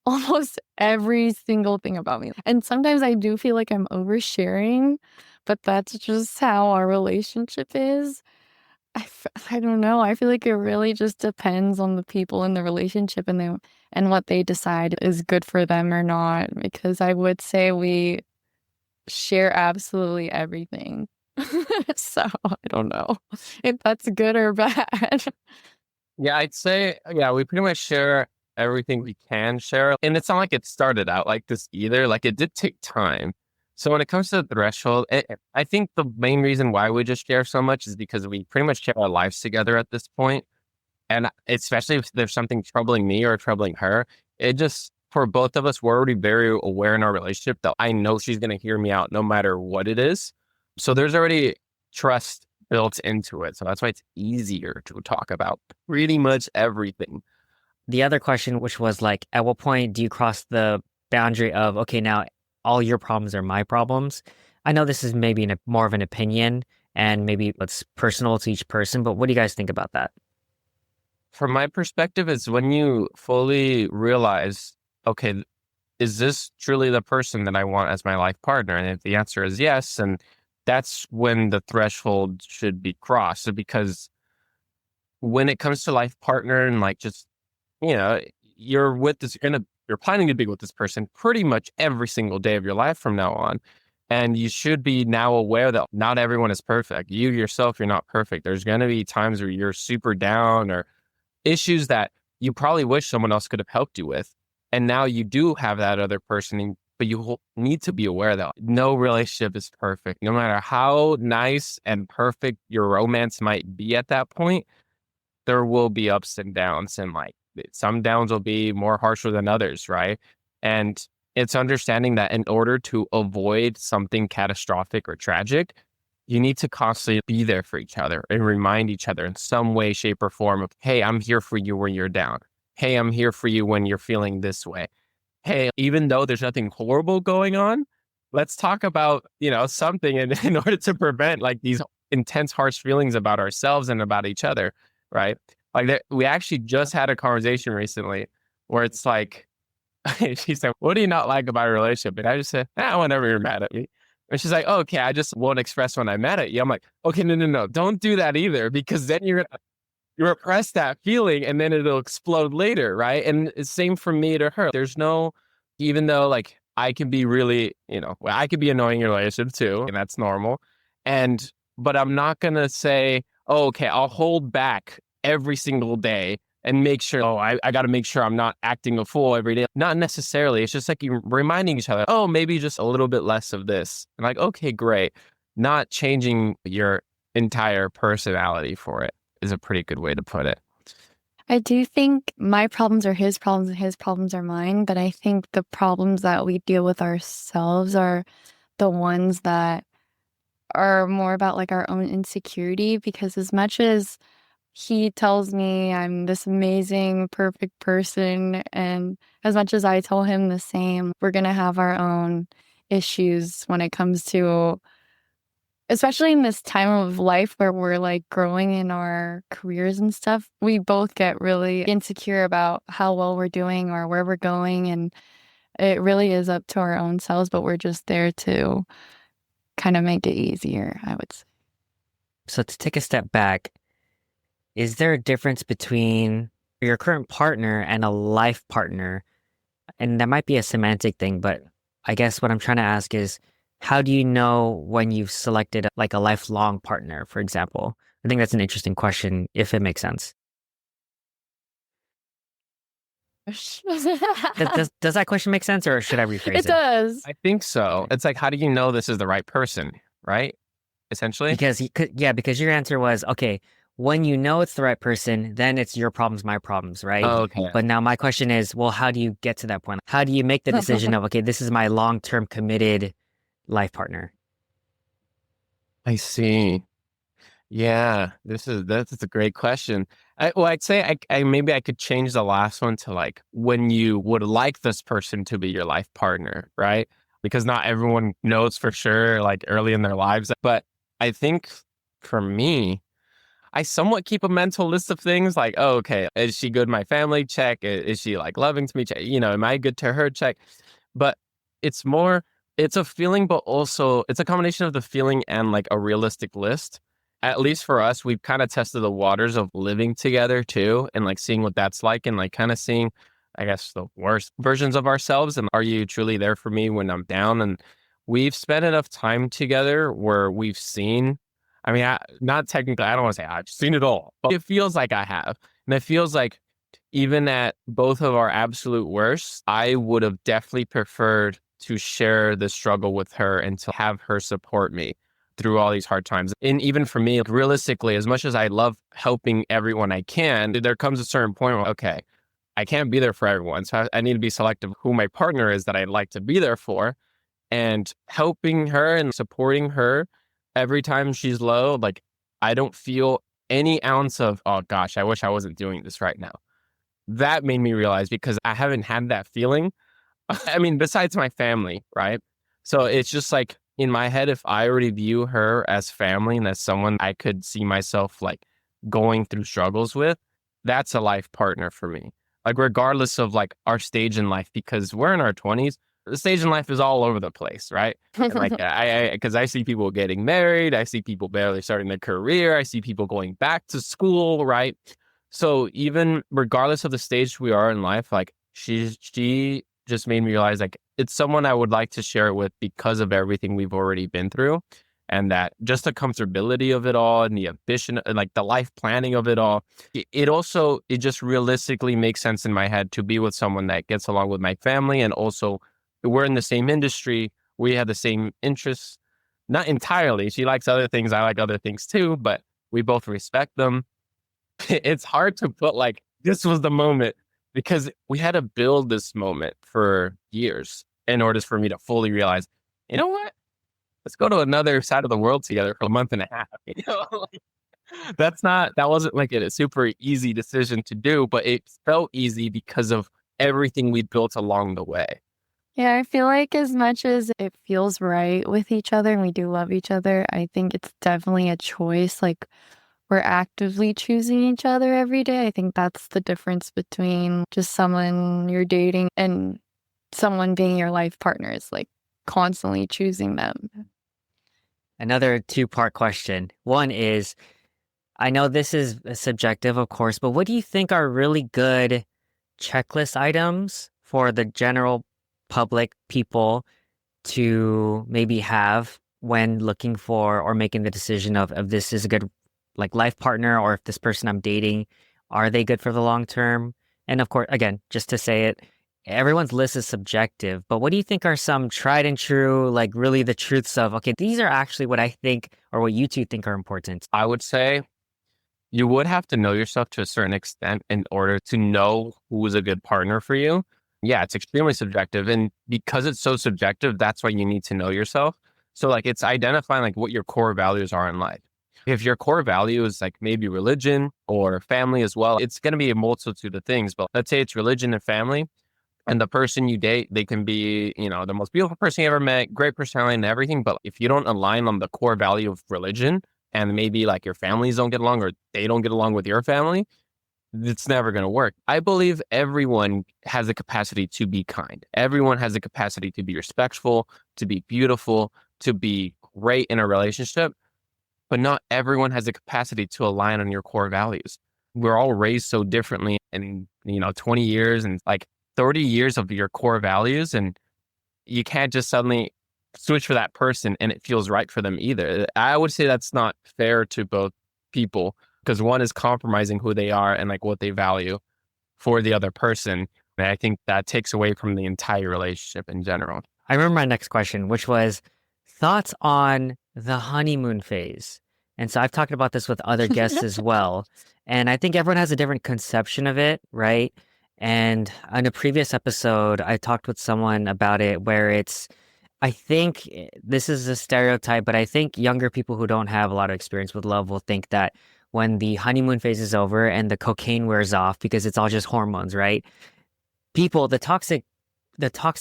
Speaker 2: almost every single thing about me. And sometimes I do feel like I'm oversharing, but that's just how our relationship is. I don't know. I feel like it really just depends on the people in the relationship and what they decide is good for them or not. Because I would say we share absolutely everything. So I don't know if that's good or bad.
Speaker 1: Yeah, I'd say, yeah, we pretty much share everything we can share. And it's not like it started out like this either. Like it did take time. So when it comes to the threshold, I think the main reason why we just share so much is because we pretty much share our lives together at this point. And especially if there's something troubling me or troubling her, it just, for both of us, we're already very aware in our relationship that I know she's going to hear me out no matter what it is. So there's already trust built into it. So that's why it's easier to talk about pretty much everything.
Speaker 3: The other question, which was like, at what point do you cross the boundary of, okay, now all your problems are my problems? I know this is maybe more of an opinion and maybe it's personal to each person, but what do you guys think about that?
Speaker 1: From my perspective, it's when you fully realize, okay, is this truly the person that I want as my life partner? And if the answer is yes, and that's when the threshold should be crossed. So because when it comes to life partner and like just, you know, you're planning to be with this person pretty much every single day of your life from now on. And you should be now aware that not everyone is perfect. You yourself, you're not perfect. There's going to be times where you're super down or issues that you probably wish someone else could have helped you with. And now you do have that other person, but you need to be aware that no relationship is perfect. No matter how nice and perfect your romance might be at that point, there will be ups and downs. And like some downs will be more harsher than others, right? And it's understanding that in order to avoid something catastrophic or tragic, you need to constantly be there for each other and remind each other in some way, shape, or form of, hey, I'm here for you when you're down. Hey, I'm here for you when you're feeling this way. Hey, even though there's nothing horrible going on, let's talk about, something in order to prevent like these intense, harsh feelings about ourselves and about each other, right? Like we actually just had a conversation recently where it's like, she said, what do you not like about a relationship? And I just said, whenever you're mad at me. And she's like, oh, okay, I just won't express when I'm mad at you. I'm like, okay, no. Don't do that either, because then you repress that feeling and then it'll explode later, right? And it's same from me to her. There's no, even though like I can be really, I could be annoying in a relationship too, and that's normal. But I'm not going to say, oh, okay, I'll hold back every single day and make sure, I got to make sure I'm not acting a fool every day. Not necessarily. It's just like you reminding each other, oh, maybe just a little bit less of this. And like, okay, great. Not changing your entire personality for it is a pretty good way to put it.
Speaker 2: I do think my problems are his problems and his problems are mine, but I think the problems that we deal with ourselves are the ones that are more about like our own insecurity, because as much as he tells me I'm this amazing, perfect person, and as much as I tell him the same, we're going to have our own issues when it comes to, especially in this time of life where we're like growing in our careers and stuff. We both get really insecure about how well we're doing or where we're going. And it really is up to our own selves, but we're just there to kind of make it easier, I would say.
Speaker 3: So to take a step back, is there a difference between your current partner and a life partner? And that might be a semantic thing, but I guess what I'm trying to ask is, how do you know when you've selected like a lifelong partner, for example? I think that's an interesting question, if it makes sense. Does that question make sense, or should I rephrase it?
Speaker 2: It does.
Speaker 1: I think so. It's like, how do you know this is the right person, right? Essentially.
Speaker 3: Because your answer was, okay, when you know it's the right person, then it's your problems, my problems, right?
Speaker 1: Oh, okay.
Speaker 3: But now my question is, well, how do you get to that point? How do you make the decision of, okay, this is my long-term committed life partner?
Speaker 1: I see. Yeah, that's a great question. I'd say I maybe I could change the last one to like when you would like this person to be your life partner, right? Because not everyone knows for sure like early in their lives. But I think for me, I somewhat keep a mental list of things like, oh, okay, is she good to my family? Check. Is she like loving to me? Check. Am I good to her? Check. But it's it's a feeling, but also it's a combination of the feeling and like a realistic list. At least for us, we've kind of tested the waters of living together too, and like seeing what that's like, and like kind of seeing, I guess, the worst versions of ourselves. And are you truly there for me when I'm down? And we've spent enough time together where we've seen, I mean, not technically, I don't want to say I've seen it all, but it feels like I have. And it feels like even at both of our absolute worst, I would have definitely preferred to share the struggle with her and to have her support me through all these hard times. And even for me, realistically, as much as I love helping everyone I can, there comes a certain point where, okay, I can't be there for everyone. So I need to be selective who my partner is that I'd like to be there for. And helping her and supporting her every time she's low, like I don't feel any ounce of, oh gosh, I wish I wasn't doing this right now. That made me realize, because I haven't had that feeling. I mean, besides my family, right? So it's just like in my head, if I already view her as family and as someone I could see myself like going through struggles with, that's a life partner for me. Like regardless of like our stage in life, because we're in our 20s, the stage in life is all over the place, right? And like because I see people getting married, I see people barely starting their career, I see people going back to school, right? So even regardless of the stage we are in life, like she just made me realize like it's someone I would like to share it with because of everything we've already been through, and that just the comfortability of it all and the ambition and like the life planning of it all. It just realistically makes sense in my head to be with someone that gets along with my family, and also we're in the same industry. We have the same interests, not entirely. She likes other things. I like other things too, but we both respect them. It's hard to put like, this was the moment, because we had to build this moment for years in order for me to fully realize, you know what? Let's go to another side of the world together for a month and a half. That wasn't like a super easy decision to do, but it felt easy because of everything we built along the way.
Speaker 2: Yeah, I feel like as much as it feels right with each other and we do love each other, I think it's definitely a choice. Like we're actively choosing each other every day. I think that's the difference between just someone you're dating and someone being your life partner, is like constantly choosing them.
Speaker 3: Another two-part question. One is, I know this is subjective, of course, but what do you think are really good checklist items for the general public people to maybe have when looking for or making the decision of if this is a good like life partner, or if this person I'm dating, are they good for the long term? And of course, again, just to say it, everyone's list is subjective, but what do you think are some tried and true, like really the truths of, okay, these are actually what I think or what you two think are important?
Speaker 1: I would say you would have to know yourself to a certain extent in order to know who is a good partner for you. Yeah, it's extremely subjective. And because it's so subjective, that's why you need to know yourself. So like it's identifying like what your core values are in life. If your core value is like maybe religion or family as well, it's going to be a multitude of things. But let's say it's religion and family. And the person you date, they can be, the most beautiful person you ever met, great personality and everything. But if you don't align on the core value of religion, and maybe like your families don't get along or they don't get along with your family, it's never going to work. I believe everyone has the capacity to be kind. Everyone has the capacity to be respectful, to be beautiful, to be great in a relationship. But not everyone has the capacity to align on your core values. We're all raised so differently in, 20 years and like 30 years of your core values. And you can't just suddenly switch for that person and it feels right for them either. I would say that's not fair to both people because one is compromising who they are and like what they value for the other person. And I think that takes away from the entire relationship in general.
Speaker 3: I remember my next question, which was thoughts on the honeymoon phase. And so I've talked about this with other guests as well. And I think everyone has a different conception of it, right? And in a previous episode, I talked with someone about it where I think this is a stereotype, but I think younger people who don't have a lot of experience with love will think that when the honeymoon phase is over and the cocaine wears off, because it's all just hormones, right? People, the toxic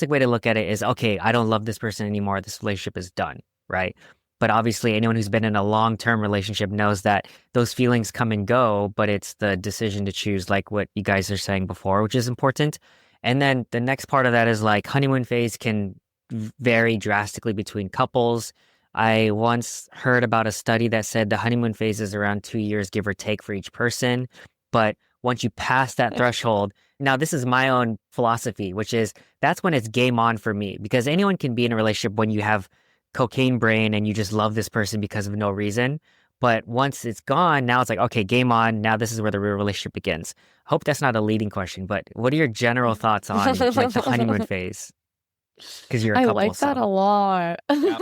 Speaker 3: way to look at it is, okay, I don't love this person anymore. This relationship is done, right? But obviously anyone who's been in a long-term relationship knows that those feelings come and go, but it's the decision to choose, like what you guys are saying before, which is important. And then the next part of that is like honeymoon phase can vary drastically between couples. I once heard about a study that said the honeymoon phase is around 2 years, give or take, for each person. But once you pass that threshold, now this is my own philosophy, which is that's when it's game on for me, because anyone can be in a relationship when you have cocaine brain and you just love this person because of no reason. But once it's gone, now it's like, okay, game on. Now this is where the real relationship begins. Hope that's not a leading question, but what are your general thoughts on like the honeymoon phase? Because you're a couple.
Speaker 2: I like that a lot.
Speaker 1: Yeah.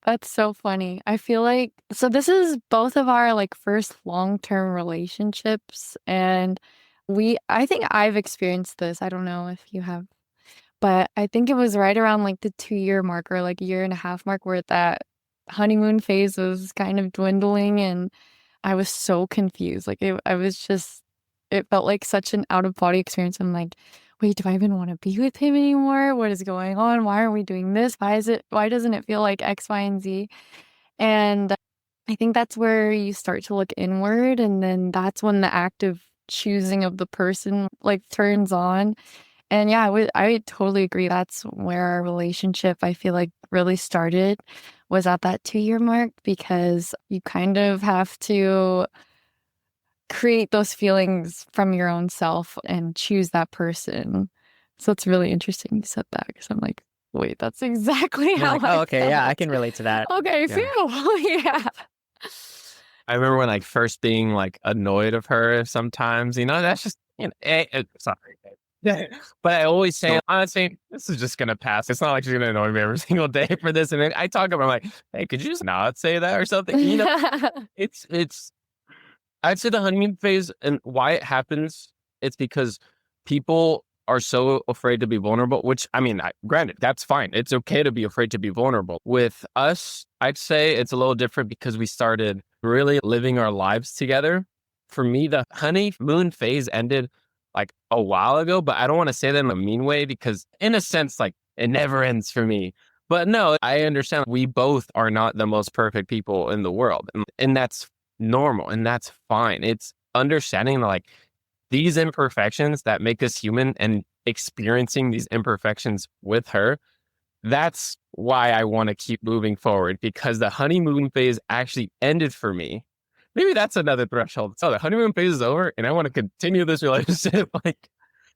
Speaker 2: That's so funny. I feel like this is both of our like first long-term relationships, and I think I've experienced this. I don't know if you have, but I think it was right around like the 2-year mark or like a year and a half mark where that honeymoon phase was kind of dwindling, and I was so confused. Like it felt like such an out of body experience. I'm like, wait, do I even want to be with him anymore? What is going on? Why are we doing this? Why doesn't it feel like X, Y, and Z? And I think that's where you start to look inward, and then that's when the active choosing of the person like turns on. And yeah, I would totally agree. That's where our relationship, I feel like, really started, was at that 2-year mark, because you kind of have to create those feelings from your own self and choose that person. So it's really interesting you said that, because I'm like, wait, that's exactly how
Speaker 3: like,
Speaker 2: I
Speaker 3: oh, okay, yeah, I
Speaker 2: felt.
Speaker 3: can relate to that.
Speaker 2: Okay,
Speaker 3: Yeah.
Speaker 2: phew. Yeah.
Speaker 1: I remember when like first being like annoyed of her sometimes, that's just, sorry. Yeah. But I always say, honestly, this is just going to pass. It's not like she's going to annoy me every single day for this. And then I talk about, I'm like, hey, could you just not say that or something? It's, I'd say the honeymoon phase and why it happens, it's because people are so afraid to be vulnerable, which I mean, granted, that's fine. It's okay to be afraid to be vulnerable. With us, I'd say it's a little different because we started really living our lives together. For me, the honeymoon phase ended like a while ago, but I don't want to say that in a mean way because in a sense, like it never ends for me. But no, I understand we both are not the most perfect people in the world. And that's normal and that's fine. It's understanding like these imperfections that make us human and experiencing these imperfections with her. That's why I want to keep moving forward, because the honeymoon phase actually ended for me. Maybe that's another threshold. So the honeymoon phase is over and I want to continue this relationship. Like,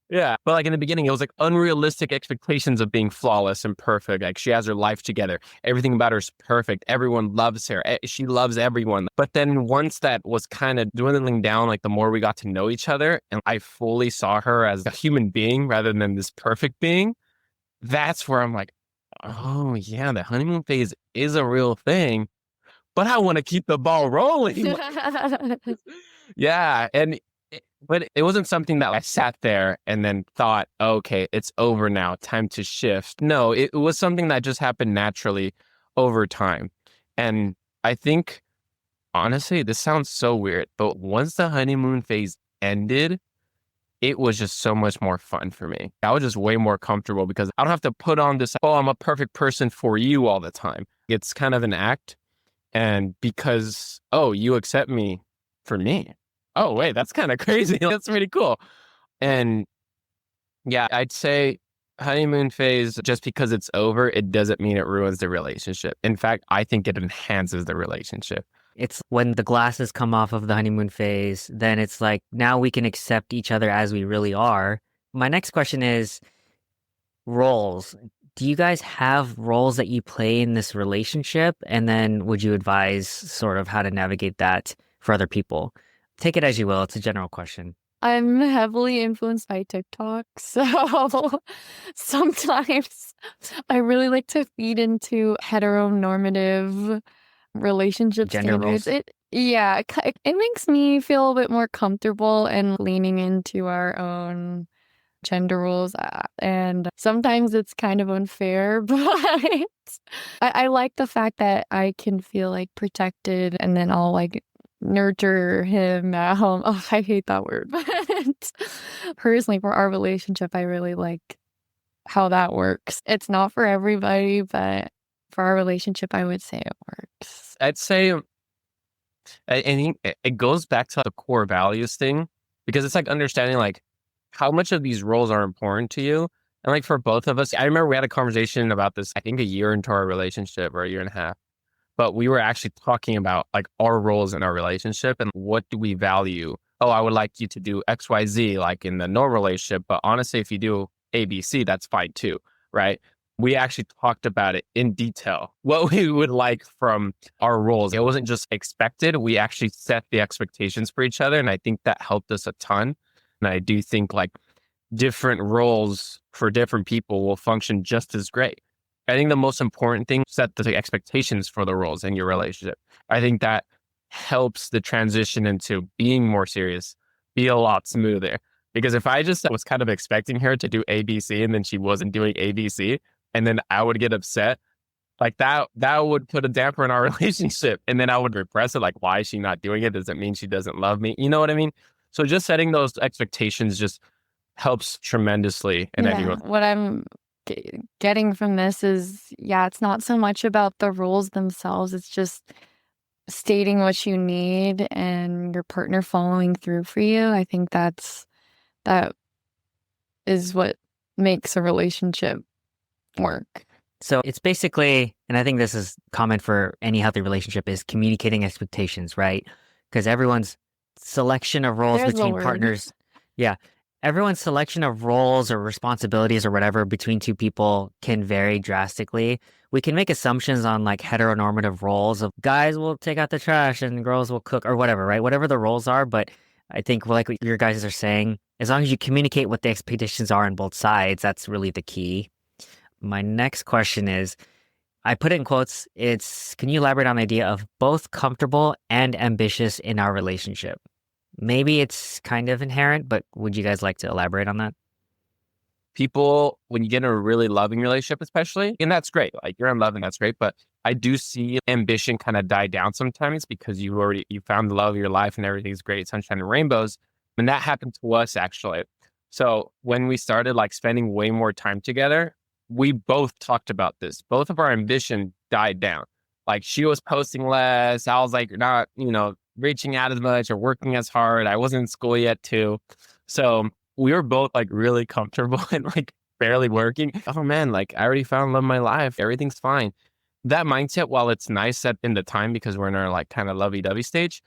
Speaker 1: yeah. But like in the beginning, it was like unrealistic expectations of being flawless and perfect. Like she has her life together. Everything about her is perfect. Everyone loves her. She loves everyone. But then once that was kind of dwindling down, like the more we got to know each other and I fully saw her as a human being rather than this perfect being, that's where I'm like, oh yeah, the honeymoon phase is a real thing. But I want to keep the ball rolling. Yeah. But it wasn't something that I sat there and then thought, okay, it's over now, time to shift. No, it was something that just happened naturally over time. And I think, honestly, this sounds so weird, but once the honeymoon phase ended, it was just so much more fun for me. I was just way more comfortable because I don't have to put on this, oh, I'm a perfect person for you all the time. It's kind of an act. And because, oh, you accept me for me. Oh, wait, that's kind of crazy. That's pretty cool. And yeah, I'd say honeymoon phase, just because it's over, it doesn't mean it ruins the relationship. In fact, I think it enhances the relationship.
Speaker 3: It's when the glasses come off of the honeymoon phase, then it's like now we can accept each other as we really are. My next question is roles. Do you guys have roles that you play in this relationship? And then would you advise sort of how to navigate that for other people? Take it as you will. It's a general question.
Speaker 2: I'm heavily influenced by TikTok, so sometimes I really like to feed into heteronormative relationship
Speaker 3: Gender
Speaker 2: standards.
Speaker 3: roles.
Speaker 2: It makes me feel a bit more comfortable and leaning into our own gender roles, and sometimes it's kind of unfair, but I like the fact that I can feel like protected, and then I'll like nurture him at home. Oh, I hate that word. But personally, for our relationship, I really like how that works. It's not for everybody, but for our relationship, I would say it works.
Speaker 1: I'd say, I think it goes back to the core values thing, because it's like understanding like how much of these roles are important to you. And like for both of us, I remember we had a conversation about this, I think a year into our relationship or a year and a half, but we were actually talking about like our roles in our relationship and what do we value. Oh, I would like you to do X, Y, Z, like in the normal relationship. But honestly, if you do A, B, C, that's fine too, right? We actually talked about it in detail, what we would like from our roles. It wasn't just expected. We actually set the expectations for each other. And I think that helped us a ton. And I do think like different roles for different people will function just as great. I think the most important thing, set the expectations for the roles in your relationship. I think that helps the transition into being more serious be a lot smoother. Because if I just was kind of expecting her to do ABC and then she wasn't doing ABC, and then I would get upset, like that would put a damper in our relationship. And then I would repress it, like, why is she not doing it? Does it mean she doesn't love me? You know what I mean? So just setting those expectations just helps tremendously in any relationship.
Speaker 2: What I'm getting from this is, it's not so much about the rules themselves. It's just stating what you need and your partner following through for you. I think that is what makes a relationship work.
Speaker 3: So it's basically, and I think this is common for any healthy relationship, is communicating expectations, right? Because everyone's selection of roles
Speaker 2: There's the
Speaker 3: between
Speaker 2: word.
Speaker 3: partners, everyone's selection of roles or responsibilities or whatever between two people can vary drastically. We can make assumptions on like heteronormative roles of guys will take out the trash and girls will cook or whatever, right? Whatever the roles are. But I think like what your guys are saying, as long as you communicate what the expectations are on both sides, that's really the key. My next question is, I put it in quotes, can you elaborate on the idea of both comfortable and ambitious in our relationship? Maybe it's kind of inherent, but would you guys like to elaborate on that?
Speaker 1: People, when you get in a really loving relationship, especially, and that's great. Like you're in love and that's great. But I do see ambition kind of die down sometimes because you found the love of your life and everything's great, sunshine and rainbows. And that happened to us actually. So when we started like spending way more time together, we both talked about this. Both of our ambition died down. Like she was posting less. I was like not, reaching out as much or working as hard. I wasn't in school yet too. So we were both like really comfortable and like barely working. Oh man, like I already found love of my life. Everything's fine. That mindset, while it's nice in the time because we're in our like kind of lovey-dovey stage,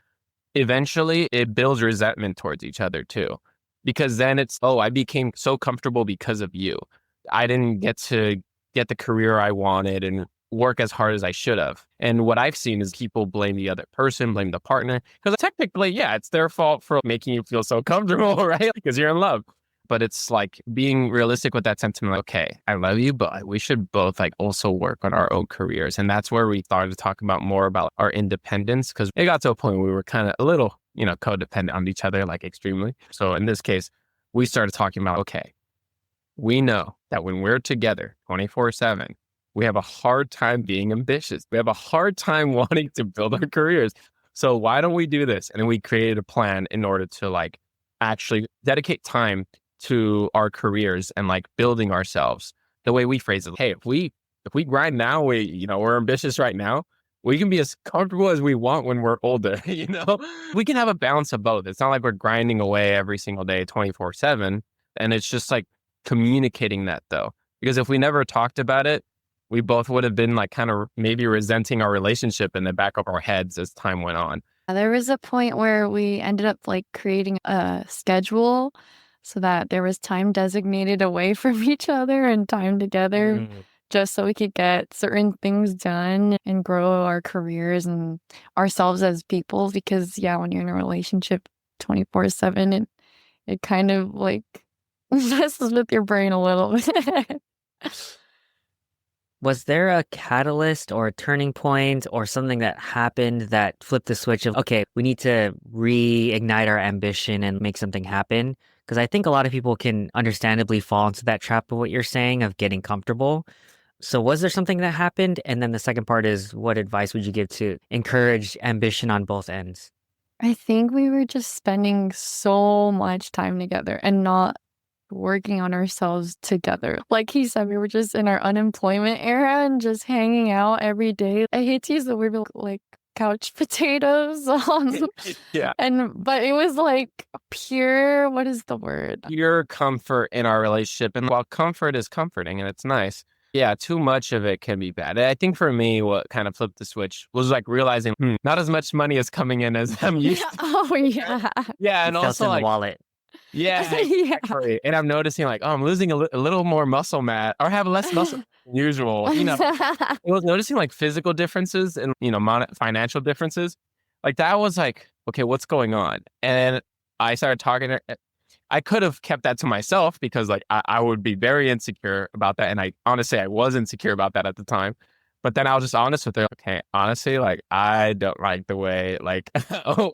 Speaker 1: eventually it builds resentment towards each other too. Because then it's, I became so comfortable because of you. I didn't get to get the career I wanted and work as hard as I should have. And what I've seen is people blame the other person, blame the partner. Because technically, it's their fault for making you feel so comfortable, right? Because you're in love. But it's like being realistic with that sentiment. Like, okay, I love you, but we should both like also work on our own careers. And that's where we started to talk about more about our independence, because it got to a point where we were kind of a little, codependent on each other, like extremely. So in this case, we started talking about, okay, we know that when we're together 24/7, we have a hard time being ambitious. We have a hard time wanting to build our careers. So why don't we do this? And then we created a plan in order to like actually dedicate time to our careers and like building ourselves. The way we phrase it, hey, if we grind now, we're ambitious right now. We can be as comfortable as we want when we're older. We can have a balance of both. It's not like we're grinding away every single day, 24/7. And it's just like communicating that though, because if we never talked about it, we both would have been like kind of maybe resenting our relationship in the back of our heads as time went on.
Speaker 2: There was a point where we ended up like creating a schedule so that there was time designated away from each other and time together just so we could get certain things done and grow our careers and ourselves as people. Because yeah, when you're in a relationship 24/7, it kind of like messes with your brain a little bit.
Speaker 3: Was there a catalyst or a turning point or something that happened that flipped the switch of, okay, we need to reignite our ambition and make something happen? Because I think a lot of people can understandably fall into that trap of what you're saying of getting comfortable. So was there something that happened? And then the second part is, what advice would you give to encourage ambition on both ends?
Speaker 2: I think we were just spending so much time together and not working on ourselves together. Like he said, we were just in our unemployment era and just hanging out every day. I hate to use the word like couch potatoes.
Speaker 1: Yeah.
Speaker 2: But it was like pure, what is the word?
Speaker 1: Pure comfort in our relationship. And while comfort is comforting and it's nice, yeah, too much of it can be bad. I think for me, what kind of flipped the switch was like realizing not as much money is coming in as I'm used to.
Speaker 2: Oh, yeah.
Speaker 1: Yeah. And
Speaker 3: Felt
Speaker 1: also
Speaker 3: in the
Speaker 1: like,
Speaker 3: wallet.
Speaker 1: yeah,
Speaker 2: Yeah.
Speaker 1: exactly. And I'm noticing like, oh, I'm losing a little more muscle mass or have less muscle than usual. I was noticing like physical differences and, financial differences. Like that was like, okay, what's going on? And I started talking to her. I could have kept that to myself because like I would be very insecure about that. And I honestly, I was insecure about that at the time. But then I was just honest with her. Okay, honestly, like I don't like the way like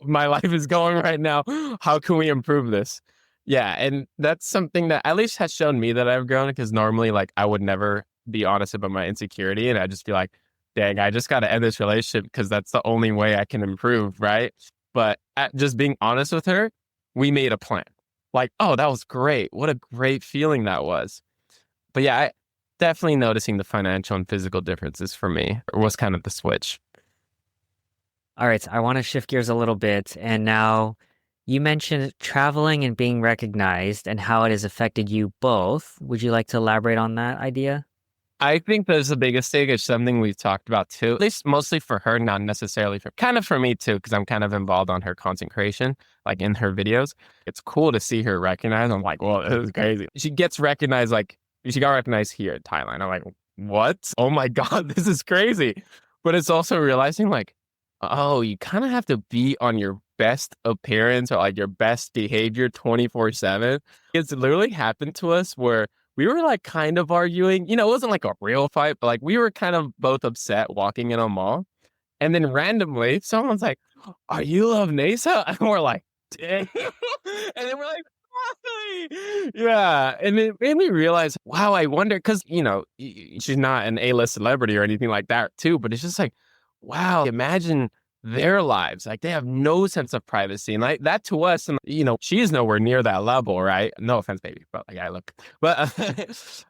Speaker 1: my life is going right now. How can we improve this? Yeah, and that's something that at least has shown me that I've grown because normally like I would never be honest about my insecurity and I'd just be like, dang, I just got to end this relationship because that's the only way I can improve, right? But at just being honest with her, we made a plan. Like, oh, that was great. What a great feeling that was. But yeah, I definitely noticing the financial and physical differences for me was kind of the switch.
Speaker 3: All right, so I want to shift gears a little bit. And now you mentioned traveling and being recognized and how it has affected you both. Would you like to elaborate on that idea?
Speaker 1: I think that's the biggest thing. It's something we've talked about too, at least mostly for her, not necessarily kind of for me too, because I'm kind of involved on her content creation, like in her videos. It's cool to see her recognized. I'm like, well, this is crazy. She gets recognized, like she got recognized here in Thailand. I'm like, what? Oh my God, this is crazy. But it's also realizing like, oh, you kind of have to be on your best appearance or like your best behavior 24/7. It's literally happened to us where we were like kind of arguing, it wasn't like a real fight, but like we were kind of both upset walking in a mall. And then randomly someone's like, are you Love Nasa? And we're like, dang. And then we're like, why? Yeah. And it made me realize, wow, I wonder, because, she's not an A-list celebrity or anything like that too, but it's just like, wow, imagine their lives. Like they have no sense of privacy. And like that to us, and she's nowhere near that level, right? No offense, baby, but like I look. But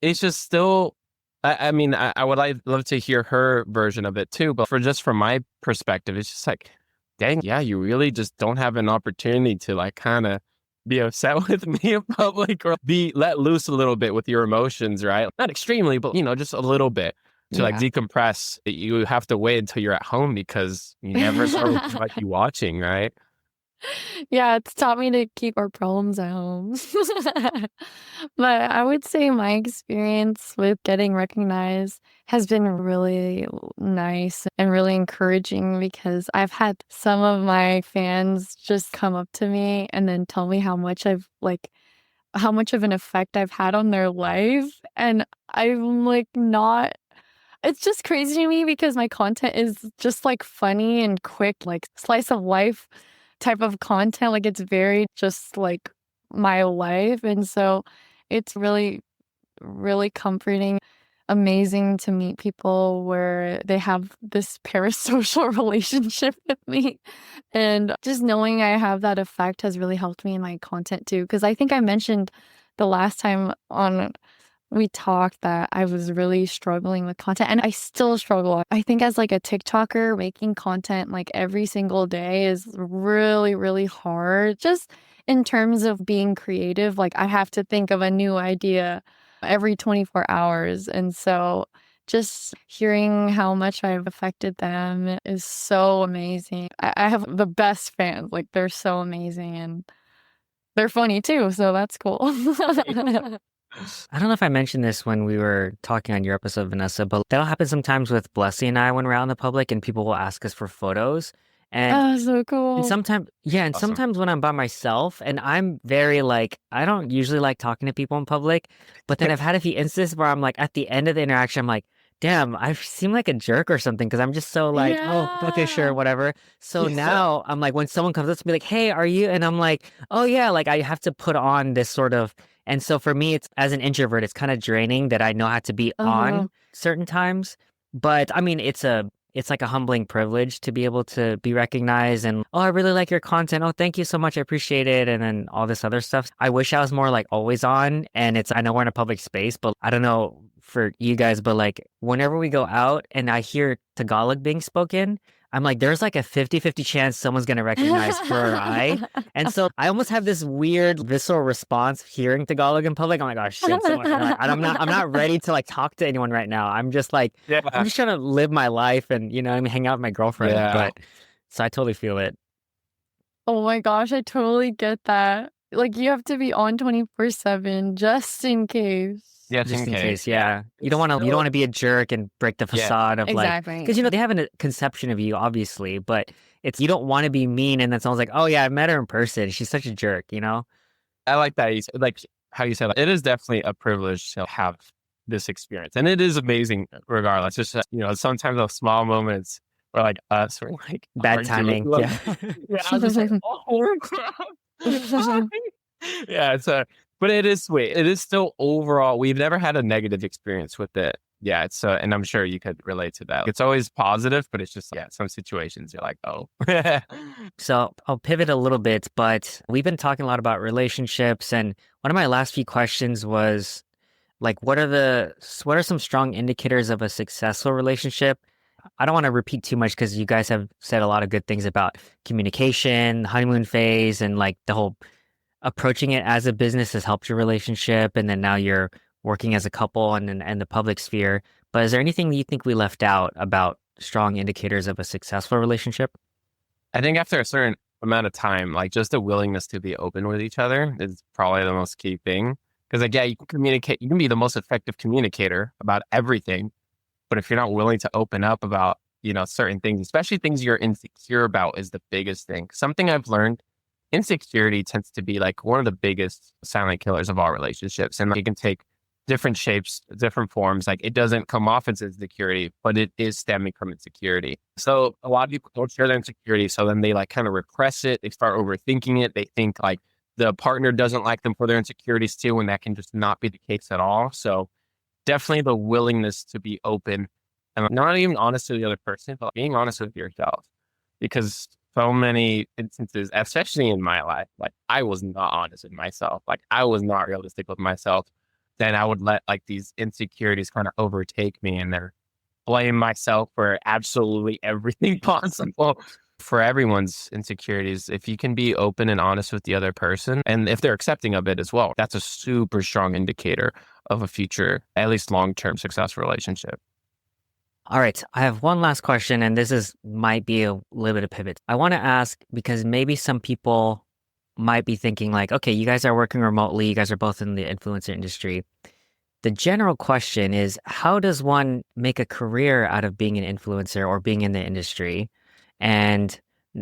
Speaker 1: it's just still, I mean, I would love to hear her version of it too. But from my perspective, it's just like, dang, yeah, you really just don't have an opportunity to like kind of be upset with me in public or be let loose a little bit with your emotions, right? Not extremely, but just a little bit. To like decompress, you have to wait until you're at home because you never know what you might be watching, right?
Speaker 2: Yeah, it's taught me to keep our problems at home. But I would say my experience with getting recognized has been really nice and really encouraging because I've had some of my fans just come up to me and then tell me how much how much of an effect I've had on their life. And I'm like, not it's just crazy to me because my content is just like funny and quick, like slice of life type of content. Like it's very just like my life. And so it's really, really comforting. amazing to meet people where they have this parasocial relationship with me. And just knowing I have that effect has really helped me in my content too. Because I think I mentioned the last time on we talked that I was really struggling with content, and I still struggle. I think as like a TikToker, making content like every single day is really, really hard. Just in terms of being creative, like I have to think of a new idea every 24 hours. And so just hearing how much I've affected them is so amazing. I have the best fans. Like they're so amazing and they're funny too. So that's cool.
Speaker 3: I don't know if I mentioned this when we were talking on your episode, Vanessa, but that'll happen sometimes with Blessy and I when we're out in the public and people will ask us for photos. And
Speaker 2: Oh, so
Speaker 3: and
Speaker 2: cool.
Speaker 3: sometimes, and
Speaker 1: Awesome.
Speaker 3: sometimes when I'm by myself and I'm very like, I don't usually like talking to people in public, but then I've had a few instances where I'm like, at the end of the interaction, I'm like, damn, I seem like a jerk or something because I'm just so like, oh, okay, sure,
Speaker 2: Yeah.
Speaker 3: whatever. So
Speaker 1: Yeah.
Speaker 3: now I'm like, when someone comes up to me like, hey, are you? And I'm like, oh yeah, like I have to put on this sort of, and so for me, it's as an introvert, it's kind of draining that I know how to be on certain times. But I mean, it's like a humbling privilege to be able to be recognized and, oh, I really like your content. Oh, thank you so much. I appreciate it. And then all this other stuff. I wish I was more like always on. And I know we're in a public space, but I don't know for you guys, but like whenever we go out and I hear Tagalog being spoken, I'm like, there's like a 50-50 chance someone's going to recognize her or I. And so I almost have this weird visceral response hearing Tagalog in public. I'm like, oh shit. I'm not ready to like talk to anyone right now. I'm just like, I'm
Speaker 1: Yeah.
Speaker 3: just trying to live my life and, I mean, hang out with my girlfriend.
Speaker 1: Yeah.
Speaker 3: But so I totally feel it.
Speaker 2: Oh my gosh, I totally get that. Like you have to be on 24/7 just in case.
Speaker 1: Just
Speaker 3: Just
Speaker 1: in
Speaker 3: in case,
Speaker 1: case.
Speaker 3: yeah. You don't want to be a jerk and break the
Speaker 1: Yeah.
Speaker 3: facade of like,
Speaker 2: Exactly.
Speaker 3: because they have a conception of you, obviously, but it's you don't want to be mean and then someone's like, oh yeah, I met her in person. She's such a jerk,
Speaker 1: I like that. Like how you said, it is definitely a privilege to have this experience. And it is amazing regardless. Just, sometimes those small moments where like us or like
Speaker 3: Bad
Speaker 1: arguing,
Speaker 3: timing.
Speaker 1: like,
Speaker 3: Yeah.
Speaker 1: yeah, I was just like, oh crap. Yeah, but it is sweet. It is still overall, we've never had a negative experience with it. Yeah, it's and I'm sure you could relate to that. It's always positive, but it's just some situations you're like, oh.
Speaker 3: So I'll pivot a little bit, but we've been talking a lot about relationships, and one of my last few questions was like, what are some strong indicators of a successful relationship? I don't want to repeat too much because you guys have said a lot of good things about communication, honeymoon phase, and like the whole approaching it as a business has helped your relationship, and then now you're working as a couple and the public sphere. But is there anything that you think we left out about strong indicators of a successful relationship?
Speaker 1: I think after a certain amount of time, like just the willingness to be open with each other is probably the most key thing. Because like, you can communicate, you can be the most effective communicator about everything. But if you're not willing to open up about, certain things, especially things you're insecure about is the biggest thing. Something I've learned, insecurity tends to be like one of the biggest silent killers of all relationships. And like, it can take different shapes, different forms. Like it doesn't come off as insecurity, but it is stemming from insecurity. So a lot of people don't share their insecurity. So then they like kind of repress it. They start overthinking it. They think like the partner doesn't like them for their insecurities too, and that can just not be the case at all. So definitely the willingness to be open and not even honest to the other person, but being honest with yourself. Because so many instances, especially in my life, like I was not honest with myself. Like I was not realistic with myself. Then I would let like these insecurities kind of overtake me and then blame myself for absolutely everything possible. For everyone's insecurities, if you can be open and honest with the other person, and if they're accepting of it as well, that's a super strong indicator of a future, at least long-term successful relationship.
Speaker 3: All right, I have one last question, and might be a little bit of pivot. I want to ask because maybe some people might be thinking like, okay, you guys are working remotely, you guys are both in the influencer industry. The general question is, how does one make a career out of being an influencer or being in the industry? And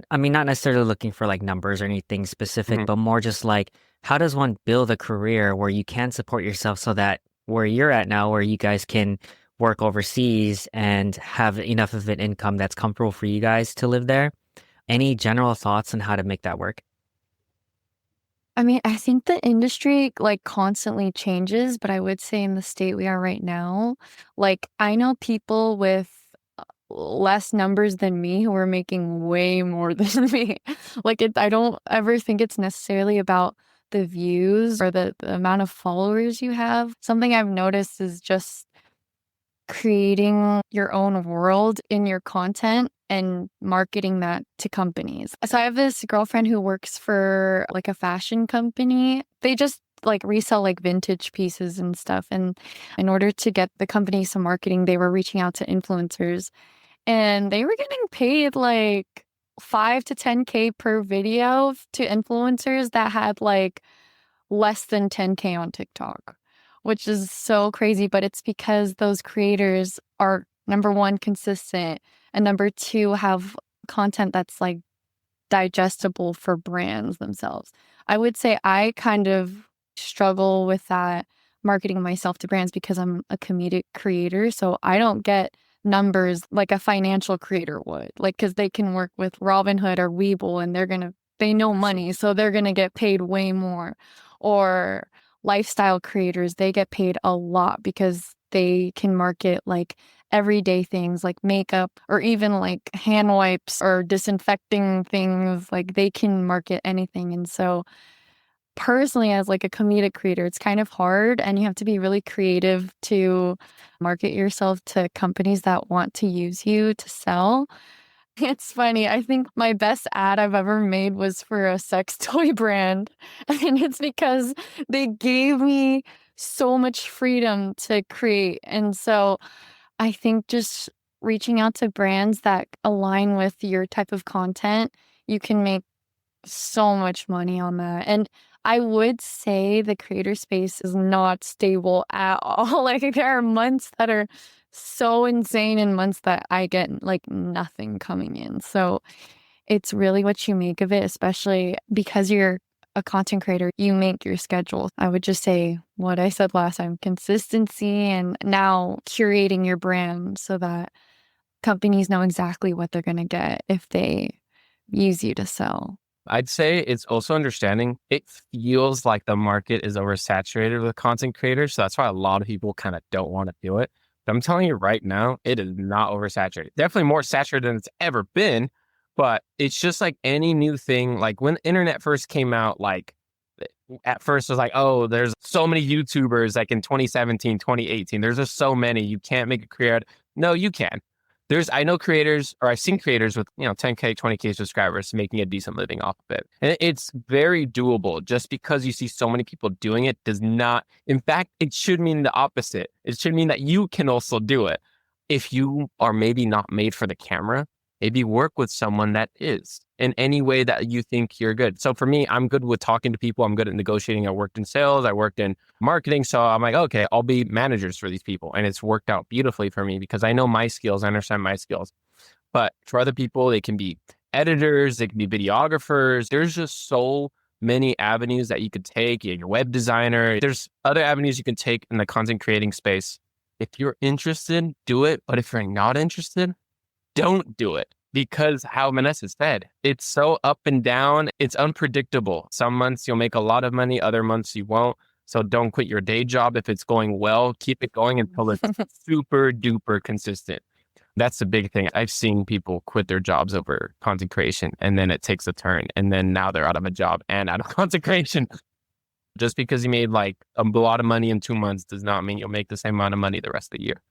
Speaker 3: I mean, not necessarily looking for like numbers or anything specific, but more just like, how does one build a career where you can support yourself so that where you're at now, where you guys can work overseas and have enough of an income that's comfortable for you guys to live there? Any general thoughts on how to make that work?
Speaker 2: I mean, I think the industry like constantly changes, but I would say in the state we are right now, like I know people with less numbers than me who are making way more than me. I don't ever think it's necessarily about the views or the amount of followers you have. Something I've noticed is just creating your own world in your content and marketing that to companies. So I have this girlfriend who works for like a fashion company. They just like resell like vintage pieces and stuff. And in order to get the company some marketing, they were reaching out to influencers and they were getting paid like 5 to 10K per video to influencers that had like less than 10K on TikTok, which is so crazy. But it's because those creators are number one, consistent, and number two, have content that's like digestible for brands themselves. I would say I kind of struggle with that marketing myself to brands because I'm a comedic creator. So I don't get numbers like a financial creator would, like, because they can work with Robinhood or Webull and they know money. So they're going to get paid way more. Or lifestyle creators, they get paid a lot because they can market like everyday things like makeup or even like hand wipes or disinfecting things. Like they can market anything. And so personally, as like a comedic creator, it's kind of hard and you have to be really creative to market yourself to companies that want to use you to sell. It's funny. I think my best ad I've ever made was for a sex toy brand. And it's because they gave me so much freedom to create. And so I think just reaching out to brands that align with your type of content, you can make so much money on that. And I would say the creator space is not stable at all. Like there are months that are so insane and months that I get like nothing coming in. So it's really what you make of it, especially because you're a content creator, you make your schedule. I would just say what I said last time, consistency and now curating your brand so that companies know exactly what they're going to get if they use you to sell.
Speaker 1: I'd say it's also understanding it feels like the market is oversaturated with content creators. So that's why a lot of people kind of don't want to do it. But I'm telling you right now, it is not oversaturated. Definitely more saturated than it's ever been. But it's just like any new thing. Like when the internet first came out, like at first it was like, oh, there's so many YouTubers like in 2017, 2018. There's just so many. You can't make a career. No, you can. I know creators, or I've seen creators with, 10K, 20K subscribers making a decent living off of it. And it's very doable. Just because you see so many people doing it does not, in fact, it should mean the opposite. It should mean that you can also do it. If you are maybe not made for the camera, maybe work with someone that is in any way that you think you're good. So for me, I'm good with talking to people. I'm good at negotiating. I worked in sales. I worked in marketing. So I'm like, okay, I'll be managers for these people. And it's worked out beautifully for me because I know my skills. I understand my skills. But for other people, they can be editors. They can be videographers. There's just so many avenues that you could take. You're a web designer. There's other avenues you can take in the content creating space. If you're interested, do it. But if you're not interested, don't do it. Because how Vanessa said, it's so up and down. It's unpredictable. Some months you'll make a lot of money. Other months you won't. So don't quit your day job. If it's going well, keep it going until it's super duper consistent. That's the big thing. I've seen people quit their jobs over content creation and then it takes a turn. And then now they're out of a job and out of content creation. Just because you made like a lot of money in 2 months does not mean you'll make the same amount of money the rest of the year.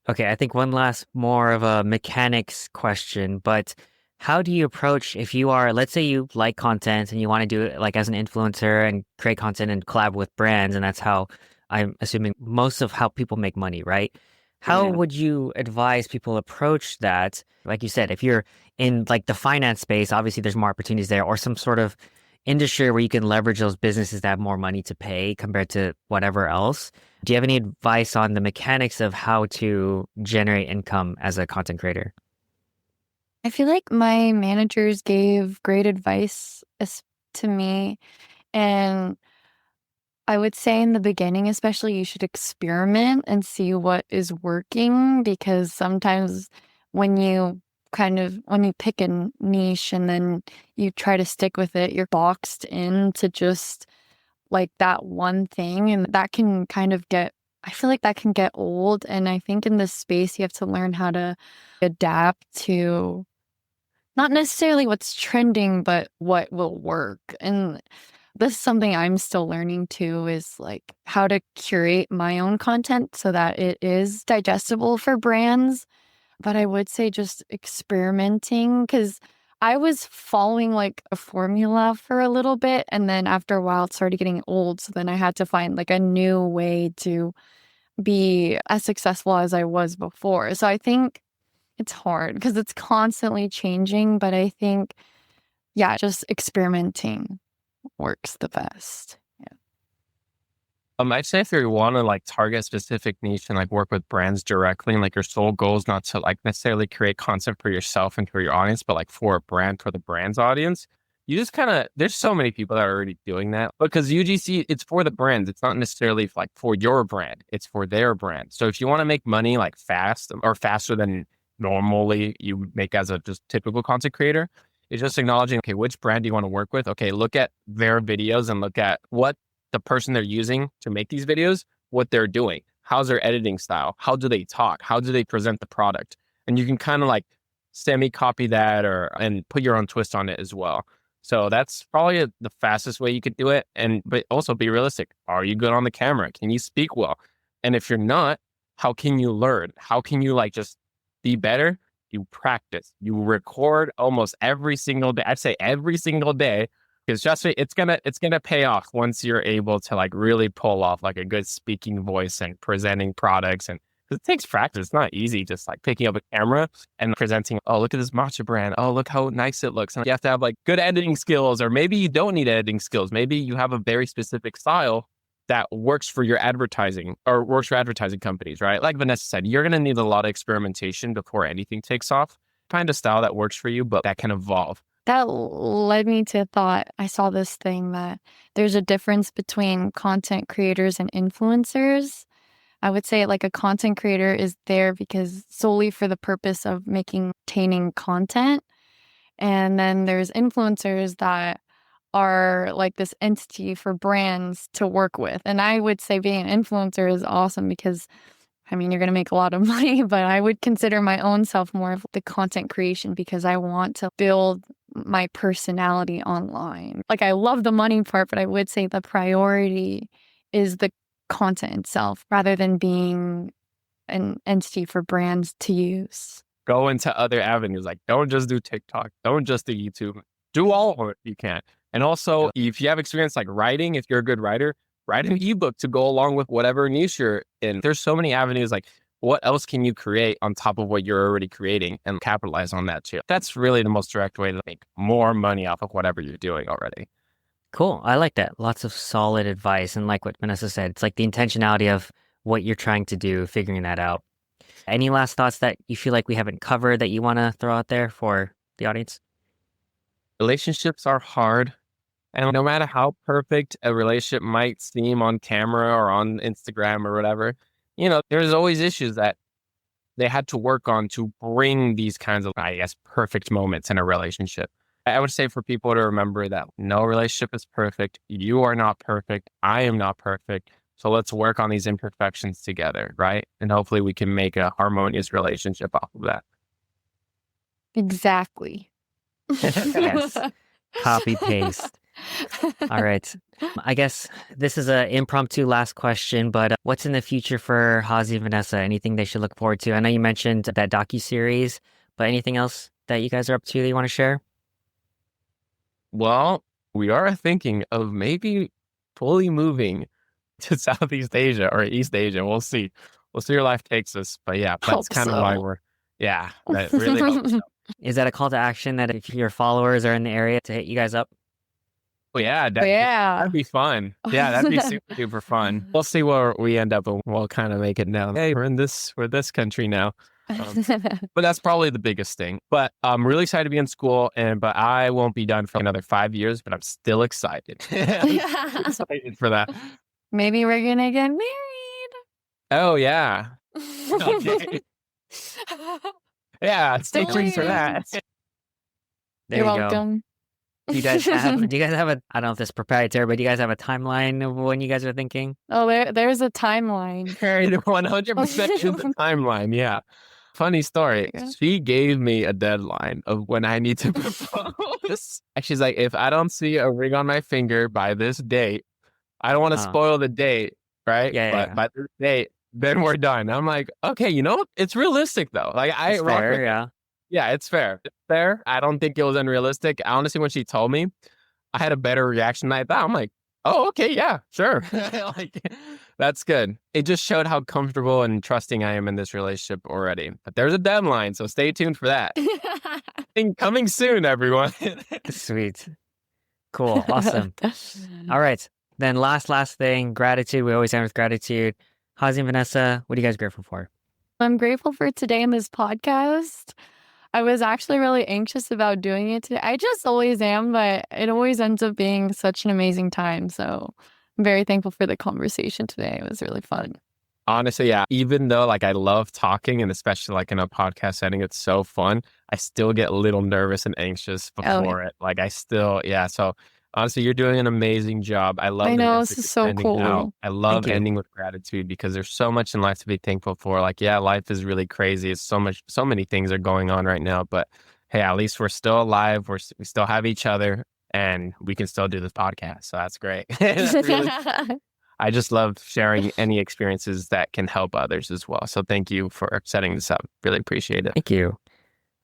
Speaker 3: Okay, I think one last more of a mechanics question, but how do you approach if you are, let's say you like content and you want to do it like as an influencer and create content and collab with brands, and that's how I'm assuming most of how people make money, right? How
Speaker 2: Yeah.
Speaker 3: would you advise people approach that? Like you said, if you're in like the finance space, obviously there's more opportunities there, or some sort of industry where you can leverage those businesses that have more money to pay compared to whatever else. Do you have any advice on the mechanics of how to generate income as a content creator?
Speaker 2: I feel like my managers gave great advice to me. And I would say in the beginning, especially, you should experiment and see what is working because sometimes when you kind of when you pick a niche and then you try to stick with it, you're boxed into just like that one thing. And that can kind of I feel like that can get old. And I think in this space, you have to learn how to adapt to not necessarily what's trending, but what will work. And this is something I'm still learning too, is like how to curate my own content so that it is digestible for brands. But I would say just experimenting, because I was following like a formula for a little bit. And then after a while, it started getting old. So then I had to find like a new way to be as successful as I was before. So I think it's hard because it's constantly changing. But I think, yeah, just experimenting works the best.
Speaker 1: I'd say if you want to like target a specific niche and like work with brands directly, and like your sole goal is not to like necessarily create content for yourself and for your audience, but like for a brand, for the brand's audience, you just kind of, there's so many people that are already doing that, because UGC, it's for the brands. It's not necessarily like for your brand, it's for their brand. So if you want to make money like fast or faster than normally you make as a just typical content creator, it's just acknowledging, okay, which brand do you want to work with? Okay, look at their videos and look at what the person they're using to make these videos, what they're doing. How's their editing style? How do they talk? How do they present the product? And you can kind of like semi-copy that and put your own twist on it as well. So that's probably the fastest way you could do it. But also be realistic. Are you good on the camera? Can you speak well? And if you're not, how can you learn? How can you like just be better? You practice. You record almost every single day. I'd say every single day. Because just it's gonna pay off once you're able to like really pull off like a good speaking voice and presenting products. And it takes practice. It's not easy just like picking up a camera and presenting, oh, look at this matcha brand. Oh, look how nice it looks. And you have to have like good editing skills, or maybe you don't need editing skills. Maybe you have a very specific style that works for your advertising or works for advertising companies, right? Like Vanessa said, you're gonna need a lot of experimentation before anything takes off. Find a style that works for you, but that can evolve.
Speaker 2: That led me to thought. I saw this thing that there's a difference between content creators and influencers. I would say like a content creator is there because solely for the purpose of maintaining content. And then there's influencers that are like this entity for brands to work with. And I would say being an influencer is awesome because I mean, you're going to make a lot of money, but I would consider my own self more of the content creation because I want to build my personality online. Like, I love the money part, but I would say the priority is the content itself rather than being an entity for brands to use.
Speaker 1: Go into other avenues. Like, don't just do TikTok. Don't just do YouTube. Do all of it if you can. And also, if you have experience like writing, if you're a good writer, write an ebook to go along with whatever niche you're in. There's so many avenues. Like, what else can you create on top of what you're already creating and capitalize on that too? That's really the most direct way to make more money off of whatever you're doing already.
Speaker 3: Cool. I like that. Lots of solid advice. And like what Vanessa said, it's like the intentionality of what you're trying to do, figuring that out. Any last thoughts that you feel like we haven't covered that you want to throw out there for the audience?
Speaker 1: Relationships are hard. And no matter how perfect a relationship might seem on camera or on Instagram or whatever, there's always issues that they had to work on to bring these kinds of, I guess, perfect moments in a relationship. I would say for people to remember that no relationship is perfect. You are not perfect. I am not perfect. So let's work on these imperfections together, right? And hopefully we can make a harmonious relationship off of that.
Speaker 2: Exactly.
Speaker 3: Yes. Copy paste. All right. I guess this is an impromptu last question, but what's in the future for Hazi and Vanessa? Anything they should look forward to? I know you mentioned that docuseries, but anything else that you guys are up to that you want to share?
Speaker 1: Well, we are thinking of maybe fully moving to Southeast Asia or East Asia. We'll see. We'll see where life takes us. But yeah, that's kind of why that really helps.
Speaker 3: Is that a call to action that if your followers are in the area to hit you guys up?
Speaker 1: Oh, yeah, that'd be fun. Yeah, that'd be super duper fun. We'll see where we end up, and we'll kind of make it now. Hey, we're this country now. But that's probably the biggest thing. But I'm really excited to be in school, but I won't be done for another 5 years. But I'm still excited. I'm excited for that.
Speaker 2: Maybe we're gonna get married.
Speaker 1: Oh yeah. Okay. Yeah, stay tuned for that.
Speaker 3: There
Speaker 2: You're
Speaker 3: you go.
Speaker 2: welcome.
Speaker 3: Do you guys have a, I don't know if this is proprietary, but do you guys have a timeline of when you guys are thinking?
Speaker 2: Oh, there's a timeline.
Speaker 1: 100% is the timeline. Yeah. Funny story.
Speaker 2: Yeah.
Speaker 1: She gave me a deadline of when I need to propose. And she's like, if I don't see a ring on my finger by this date, I don't want to
Speaker 3: Oh.
Speaker 1: spoil the date, right?
Speaker 3: Yeah,
Speaker 1: But by this date, then we're done. I'm like, okay, you know what? It's realistic though. Like I
Speaker 3: It's
Speaker 1: rock
Speaker 3: fair,
Speaker 1: with it.
Speaker 3: yeah.
Speaker 1: Yeah, it's fair. It's fair. I don't think it was unrealistic. Honestly, when she told me, I had a better reaction than I thought. I'm like, oh, okay, yeah, sure. Like, that's good. It just showed how comfortable and trusting I am in this relationship already. But there's a deadline, so stay tuned for that. Coming soon, everyone.
Speaker 3: Sweet. Cool. Awesome. All right. Then last thing, gratitude. We always end with gratitude. Hazi and Vanessa, what are you guys grateful for?
Speaker 2: I'm grateful for today in this podcast. I was actually really anxious about doing it today. I just always am, but it always ends up being such an amazing time. So I'm very thankful for the conversation today. It was really fun.
Speaker 1: Honestly, yeah. Even though like I love talking, and especially like in a podcast setting, it's so fun. I still get a little nervous and anxious before it. Like I still, yeah. So honestly, you're doing an amazing job. I love.
Speaker 2: I
Speaker 1: the
Speaker 2: know,
Speaker 1: message
Speaker 2: this is so
Speaker 1: you're sending
Speaker 2: cool.
Speaker 1: out. I love
Speaker 3: Thank you.
Speaker 1: ending with gratitude because there's so much in life to be thankful for. Like, yeah, life is really crazy. It's so many things are going on right now. But hey, at least we're still alive. We still have each other, and we can still do this podcast. So that's great. That's really, I just love sharing any experiences that can help others as well. So thank you for setting this up. Really appreciate it.
Speaker 3: Thank you.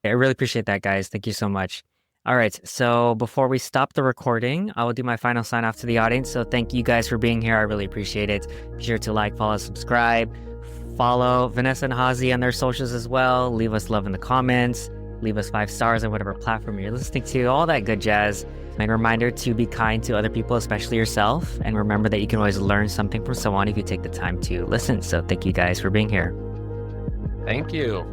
Speaker 3: I really appreciate that, guys. Thank you so much. All right. So before we stop the recording, I will do my final sign off to the audience. So thank you guys for being here. I really appreciate it. Be sure to like, follow, subscribe, follow Vanessa and Hazi on their socials as well. Leave us love in the comments. Leave us 5 stars on whatever platform you're listening to, all that good jazz. And reminder to be kind to other people, especially yourself. And remember that you can always learn something from someone if you take the time to listen. So thank you guys for being here.
Speaker 1: Thank you.